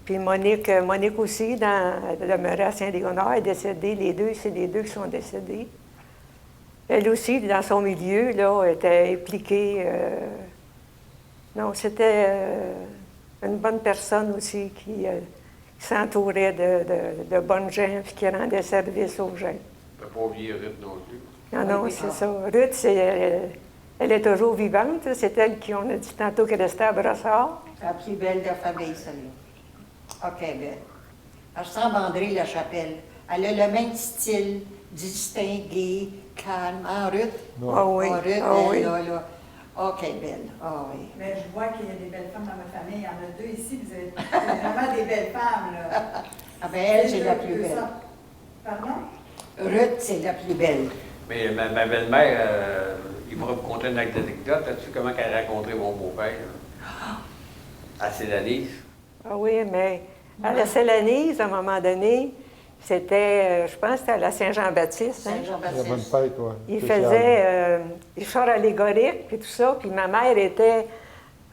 Puis Monique aussi, elle demeurait à Saint-Léonard, elle est décédée. Les deux, c'est les deux qui sont décédés. Elle aussi, dans son milieu, là, était impliquée. Non, c'était une bonne personne aussi qui s'entourait de bonnes gens et qui rendait service aux gens. on ne peut pas oublier Ruth non plus. Non, c'est ça. Ruth, elle est toujours vivante. C'est elle qui, on a dit tantôt qu'elle restait à Brossard. La plus belle de la famille, celle-là. OK, belle. Elle ressemble à André Lachapelle. Elle a le même style, distingué, calme. Hein, Ruth? Ah oui, Ruth, ah oui. là. OK, belle. Ah oui. Mais je vois qu'il y a des belles femmes dans ma famille. Il y en a deux ici. Vous avez vraiment des belles femmes, là. Ah ben elle, c'est la plus Deux, belle. ça. Pardon? Ruth, c'est la plus belle. Mais ma belle-mère, il pourrait me conter une anecdote. Sais-tu comment elle a rencontré mon beau-père? À Célanise. Ah oui, mais à la Célanise, à un moment donné, c'était, je pense, c'était à la Saint-Jean-Baptiste. Hein? La bonne Saint-Jean-Baptiste. fête, oui. Il faisait des chars allégoriques et tout ça. Puis ma mère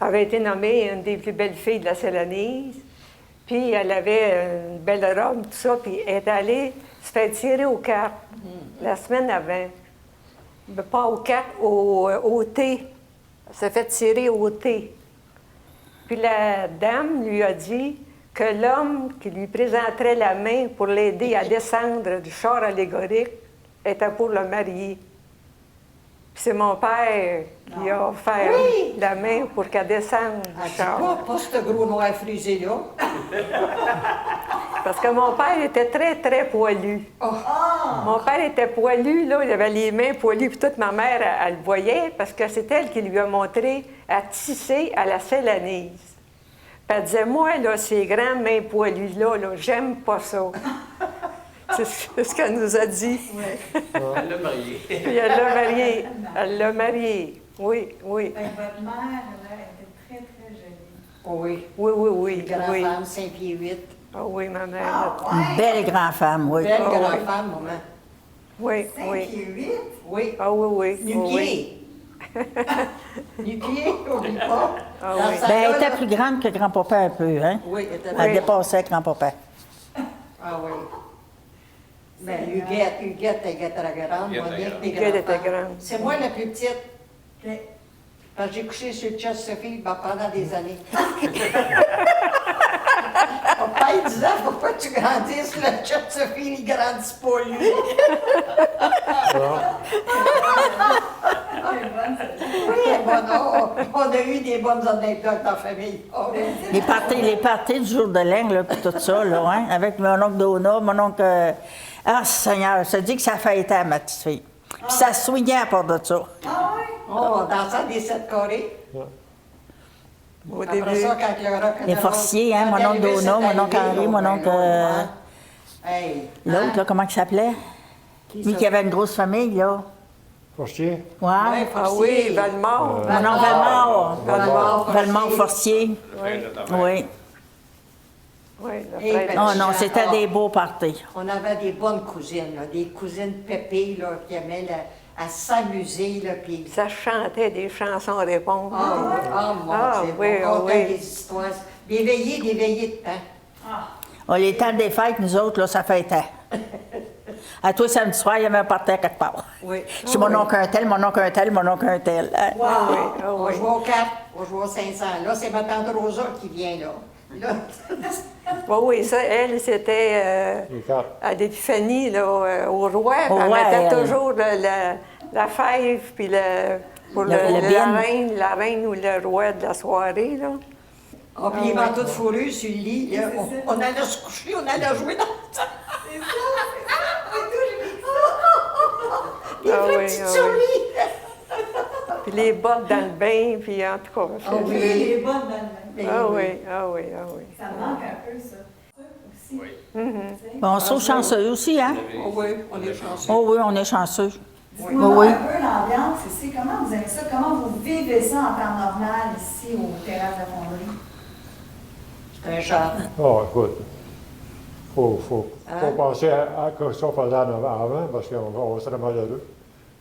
avait été nommée une des plus belles filles de la Célanise. Puis elle avait une belle robe, tout ça. Puis elle est allée se faire tirer aux cartes la semaine avant. Mais pas aux cartes, au thé. Elle s'est fait tirer au thé. Puis la dame lui a dit que l'homme qui lui présenterait la main pour l'aider à descendre du char allégorique était pour le marier. Puis c'est mon père qui a offert la main pour qu'elle descende Elle du dit char. pas ce gros noir frisé-là. Parce que mon père était très, très poilu. Mon père était poilu, là, il avait les mains poilues, puis toute ma mère, elle le voyait, parce que c'est elle qui lui a montré à tisser à la Célanise. Puis elle disait, moi, là, ces grands mains poilues-là, là, j'aime pas ça. C'est ce qu'elle nous a dit. Elle l'a marié. Puis elle l'a marié. Elle l'a marié. Oui. Ben, votre mère, là, était très, très jolie. Oui. Oui. Grand-femme, 5 pieds 8. Ah oui, ma mère. Ah, Une belle grande-femme, oui. Belle Ah, oui. grand-femme, maman. Oui. 5 et 8? Oui. Ah oui. Nu-pied. Nu-pied, oublie pas. Ah Dans oui. sa Ben, elle là, était là- plus grande que grand-papa un peu, hein? Oui, elle était Elle dépassait grand-papa. Ah oui. Ben, Huguette était très grande. Huguette Monique, était des Huguette était grands-femmes. grande. C'est moi la plus petite. OK. Parce que j'ai couché sur le chest Sophie pendant des années. Mon père disait, faut pas que tu grandisses, le chest Sophie, il grandit pas, lui. C'est bonne, celle-là. Oui, bon, on a eu des bonnes anecdotes dans la famille. Oh, oui. Les parties du jour de l'an, là, puis tout ça, là, hein, avec mon oncle Dona, mon oncle... Ah, Seigneur, ça dit que ça fêtait à ma petite fille. Puis ça soignait à part de ça. Ah oui? Oh, on dansait des 7 carrés. Au Après début. ça, quand le rock and Les roll- forciers, hein, quand mon est oncle arrivé, Dona, c'est mon oncle arrivé, Henri, là, mon ben, oncle... là, hey, L'autre, là, comment il s'appelait? Lui qui avait une grosse famille, là. Fortier? Ouais. Ouais, Ah Forcier. oui, Valmont. Mon oncle Valmort. Valmort, Valmort Forcier. Frère de ta mère. Oui. Oui, le Et frère. ben, Oh non, c'était des beaux parties. On avait des bonnes cousines, là, des cousines pépées là, qui aimaient à s'amuser. Là, puis... Ça chantait des chansons réponses. mon Ah, Dieu, oui, on contait oui. des histoires. Des veillées de temps. Oh, les temps des fêtes, nous autres, là, ça fêtait. À toi, samedi soir, il y avait un party quelque part. Oui. C'est mon oncle un tel, mon oncle un tel, mon oncle un tel. Hein? Ah oui, ah On oui. jouait au 4, on jouait au 500. Là, c'est ma tante Rosa qui vient là. Là, Oui, oui, ça, elle, c'était Les cartes. à l'épiphanie, là, au roi. Au Elle roi, mettait elle. toujours la fève, puis pour Le bin. la reine ou le roi de la soirée, là. ah, puis les manteaux de fourrure sur le lit, là, on allait se coucher, on allait jouer dans le temps. C'est ça, c'est ça. Et tout, j'ai mis ça. Les Ah vraies oui, petites ah oui. souris. Puis les bottes dans le bain, puis en tout cas. Ah Oui, les bonnes dans le bain. Ben Ah oui, ah oui, ah oui. Ça me manque un peu, ça. Aussi. Oui. Tu sais. Bon, on se trouve chanceux aussi, hein? Oh oui, on est chanceux. Oh oui, on est chanceux. Dites-moi Oui. un peu l'ambiance ici. Comment vous aimez ça? Comment vous vivez ça en temps normal ici au Terrasse de la Fonderie? C'est un charme. Oh, écoute, faut penser à ce qu'on faisait avant, parce qu'on serait malheureux.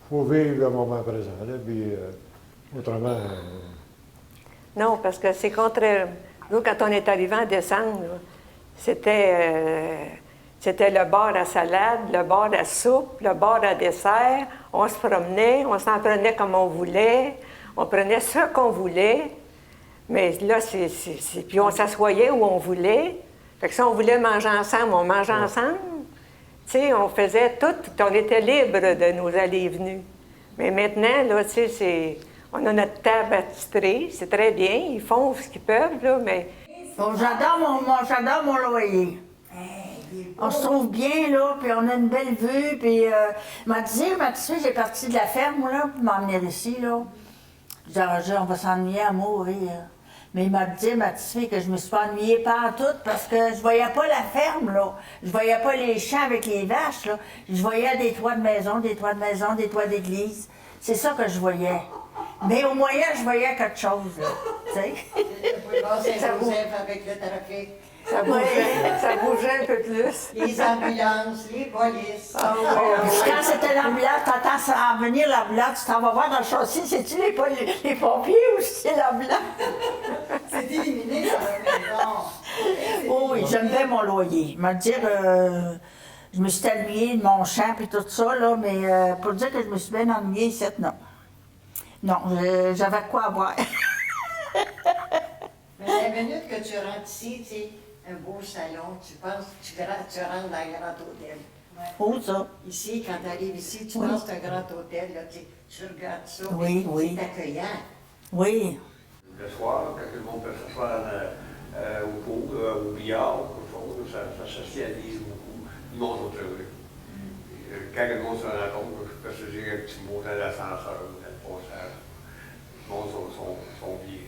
Il faut vivre le moment présent, là, puis autrement, Non, parce que c'est contraire. Nous, quand on est arrivé en décembre, là, c'était le bar à salade, le bar à soupe, le bar à dessert. On se promenait, on s'en prenait comme on voulait, on prenait ce qu'on voulait. Mais là, puis on s'assoyait où on voulait. Fait que si on voulait manger ensemble, on mangeait ensemble. Tu sais, on faisait tout, on était libre de nos allées et venues. Mais maintenant, là, tu sais, on a notre table attitrée, c'est très bien, ils font ce qu'ils peuvent, là, mais Bon, j'adore mon loyer. On se trouve bien, là, puis on a une belle vue, puis m'a dit, ma petite fille, j'ai parti de la ferme, là, pour m'emmener ici, là. J'ai dit, Roger, on va s'ennuyer à mourir. Mais il m'a dit, ma petite fille, que je me suis pas ennuyée partout parce que je voyais pas la ferme, là. Je voyais pas les champs avec les vaches, là. Je voyais des toits de maison, des toits de maison, des toits d'église. C'est ça que je voyais. Mais au moyen, je voyais quelque chose, là. Tu sais? Saint-Joseph avec le trafic, ça bougeait un peu plus. les ambulances, les polices. Ah oui, ah Puis oui. quand c'était l'ambulance, t'attends ça en venir l'ambulance, tu t'en vas voir dans le châssis, c'est-tu les pompiers ou c'est l'ambulance? C'est éliminé dans la maison. Oh oui, j'aime bien mon loyer. Me dire, je me suis ennuyée de mon champ et tout ça, là, mais pour dire que je me suis bien ennuyée ici, non. Non, j'avais quoi à voir. Mais la minute que tu rentres ici, tu sais, un beau salon, tu penses, tu rentres dans un grand hôtel. Où ça? Ici, quand tu arrives ici, tu Oui. penses que c'est un grand hôtel, là, tu regardes ça, Oui, oui. c'est accueillant. Oui. Le soir, quand tout le monde peut s'asseoir au pool, au billard, au chose, ça socialise beaucoup. Le monde est heureux. Quand le monde se rencontre, je peux se dire un petit mot dans l'ascenseur, dans le passage. Le monde sont bien.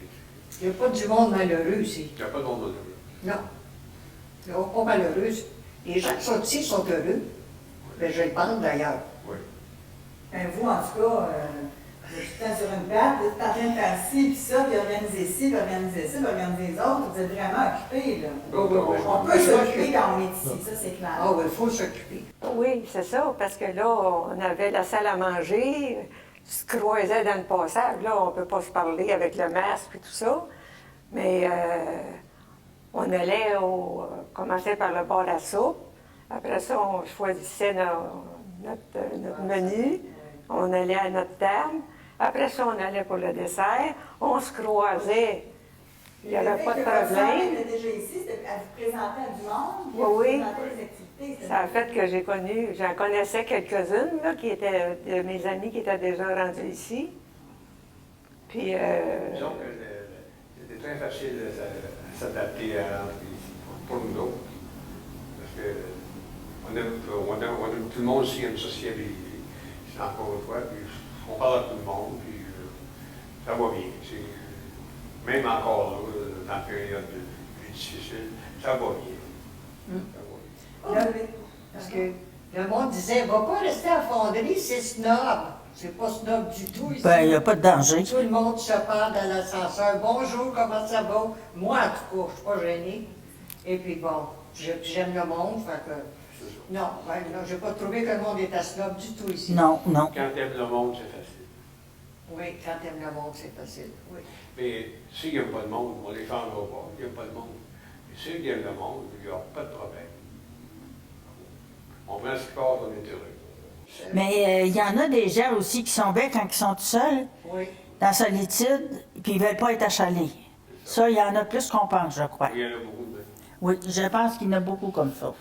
Il n'y a pas du monde malheureux ici. Il n'y a pas de monde heureux. Non. Il n'y a pas malheureux. Les gens qui sont ici sont heureux. Mais je le pense d'ailleurs. Oui. Ben, vous, en tout cas, vous êtes tout le temps sur une table, vous êtes en train de faire ci, puis ça, puis organiser ci, puis organiser ça, puis organiser les autres. Vous êtes vraiment occupés, là. On peut s'occuper quand on est ici, ça, c'est clair. Ah oui, il faut s'occuper. Oui, c'est ça, parce que là, on avait la salle à manger, tu te croisais dans le passage. Là, on ne peut pas se parler avec le masque et tout ça. Mais on allait commencer par le bar à soupe. Après ça, on choisissait notre menu. On allait à notre table. Après ça, on allait pour le dessert. On se croisait. Il n'y avait pas de problème. Vous déjà ici, c'était à vous présenter à du monde, puis Oui, à vous oui. présenter les activités. Ça a fait que j'en connaissais quelques-unes, là, qui étaient de mes amis qui étaient déjà rendus ici. Puis, Disons que c'était très facile de s'adapter à rentrer ici, pour nous autres. Parce que tout le monde ici aime sociabiliser. C'est encore une fois, puis on parle à tout le monde, puis ça va bien. Même encore là, dans la période plus difficile, ça va bien. Ça va bien. Parce que le monde disait, va pas rester à Fonderie, c'est snob. C'est pas snob du tout ici. Ben, il n'y a pas de danger. Tout le monde se parle dans l'ascenseur. Bonjour, comment ça va? Moi, en tout cas, je suis pas gênée. Et puis bon, j'aime le monde, fait que... Non, j'ai pas trouvé que le monde était snob du tout ici. Non, non. Quand t'aimes le monde, c'est facile. Oui, quand t'aimes le monde, c'est facile, oui. Mais s'il n'y a pas de monde, on ne les fendra pas, il n'y a pas de monde. Mais s'il y a le monde, il n'y a pas de problème. On prend ce qui passe, on est heureux. Mais il y en a des gens aussi qui sont bien quand ils sont tout seuls, Oui. dans la solitude, puis ils ne veulent pas être achalés. Ça, il y en a plus qu'on pense, je crois. Il y en a beaucoup. Oui, je pense qu'il y en a beaucoup comme ça.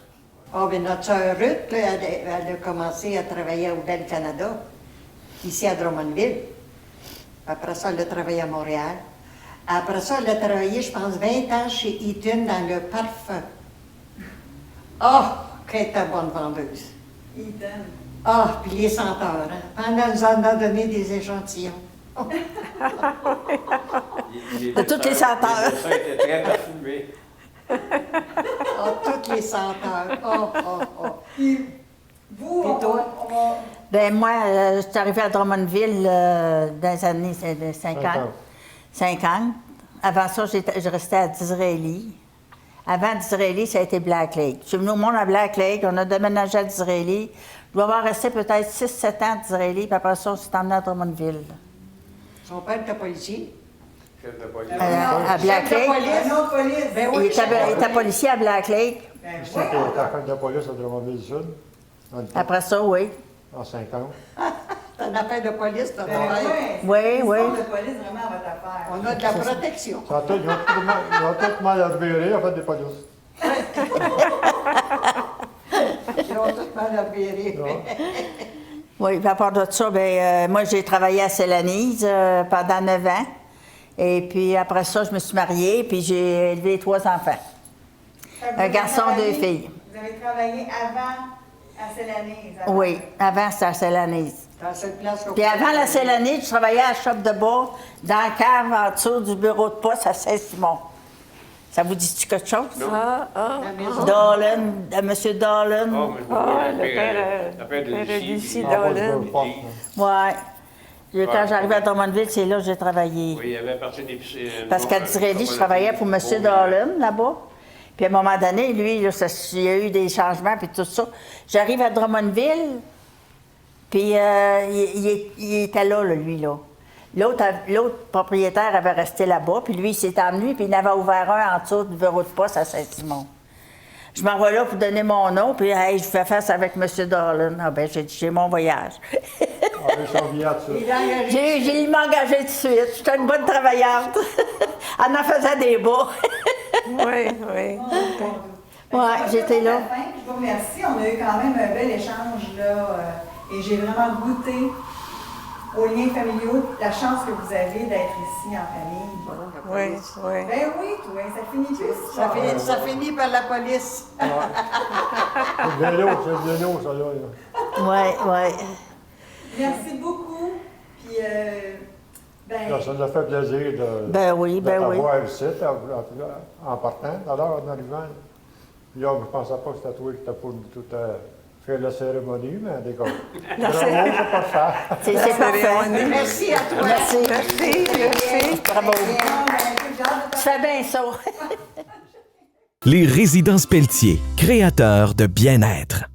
Oh, bien, notre sœur Ruth, là, elle a commencé à travailler au Bel Canada, ici à Drummondville. Après ça, elle a travaillé à Montréal. Après ça, elle a travaillé, je pense, 20 ans chez Eaton dans le parfum. Oh, qu'elle était bonne vendeuse. Ethan. Ah, puis les senteurs, hein. Elle nous en a donné des échantillons. De toutes les senteurs. Ça était très parfumé. Oh, toutes les senteurs. Oh, oh, oh. Puis, vous, Et toi? Ben moi, je suis arrivée à Drummondville dans les années 50. 50. Avant ça, je restais à Disraeli. Avant Disraeli, ça a été Black Lake. Je suis venue au monde à Black Lake, on a déménagé à Disraeli. Je dois avoir resté peut-être 6-7 ans à Disraeli, puis après ça, on s'est emmené à Drummondville. Son père était policier. Chef de police. À Black Chef de Lake. police. Un autre police. Ben Il oui, était policier à Black Lake. Ben, C'était voyons. la chef de police à Drummondville-Sud, Après ça, oui. en 50. c'est une affaire de police, notre Ben, père. ouais. Oui, C'est oui. l'histoire de police vraiment à votre affaire. On a de la protection. Ils ont tout mal reviré, en fait, des polices. Ils ont tout mal reviré. Non. Oui, puis à part de ça, ben, moi, j'ai travaillé à Célanise pendant 9 ans. Et puis après ça, je me suis mariée, puis j'ai élevé 3 enfants. Fait que vous Un avez garçon, travaillé- 2 filles. Vous avez travaillé avant à Célanise. avant. Oui, avant, c'était à Célanise. Dans cette place Puis avant la Célanise, je travaillais à la shop de bois, dans la cave en dessous du bureau de poste à Saint-Simon. Ça vous dit-tu quelque chose? Ah, ah. la maison. Dolan, M. Dolan. Oh, mais Ah, le le père de de Lucie. Lucie En bas du Dolan. bureau de poste, Ouais. Quand j'arrivais à Drummondville, c'est là que j'ai travaillé. Oui, il y avait parti des Parce qu'à Disraeli, je travaillais pour M. Dolan, là-bas. Puis à un moment donné, lui, là, il y a eu des changements, puis tout ça. J'arrive à Drummondville, puis il était là, lui, là. L'autre propriétaire avait resté là-bas, puis lui, il s'est emmené, puis il en avait ouvert un en dessous du bureau de poste à Saint-Simon. Je m'en vais là pour donner mon nom, puis hey, je fais face avec M. Dolan. Ah ben, j'ai dit, j'ai mon voyage. Avec son billet dessus. Il a engagé. J'ai m'engagé tout de suite. J'étais une bonne travaillante. Elle en faisait des bas. Oui, oui. Ben, Ouais, ça va j'étais être là. la fin. Je vous remercie. On a eu quand même un bel échange là, et j'ai vraiment goûté aux liens familiaux, la chance que vous avez d'être ici en famille. Oui, oui. Ben oui, toi, ça finit plus. Ça finit par la police. C'est le vélo, ça, là. Oui. Merci beaucoup. Puis, ben, Ça nous a fait plaisir de, Ben oui, de ben oui. t'avoir ici, en partant, alors en arrivant. Puis là, je ne pensais pas que c'était toi qui étais pour tout faire la cérémonie, mais d'accord. Bravo, c'est pas ça. C'est parfait. Merci à toi. Merci. Merci. Bravo. bon, ben, écoute, j'ai hâte de Tu fais bien ça. Les Résidences Pelletier, créateurs de bien-être.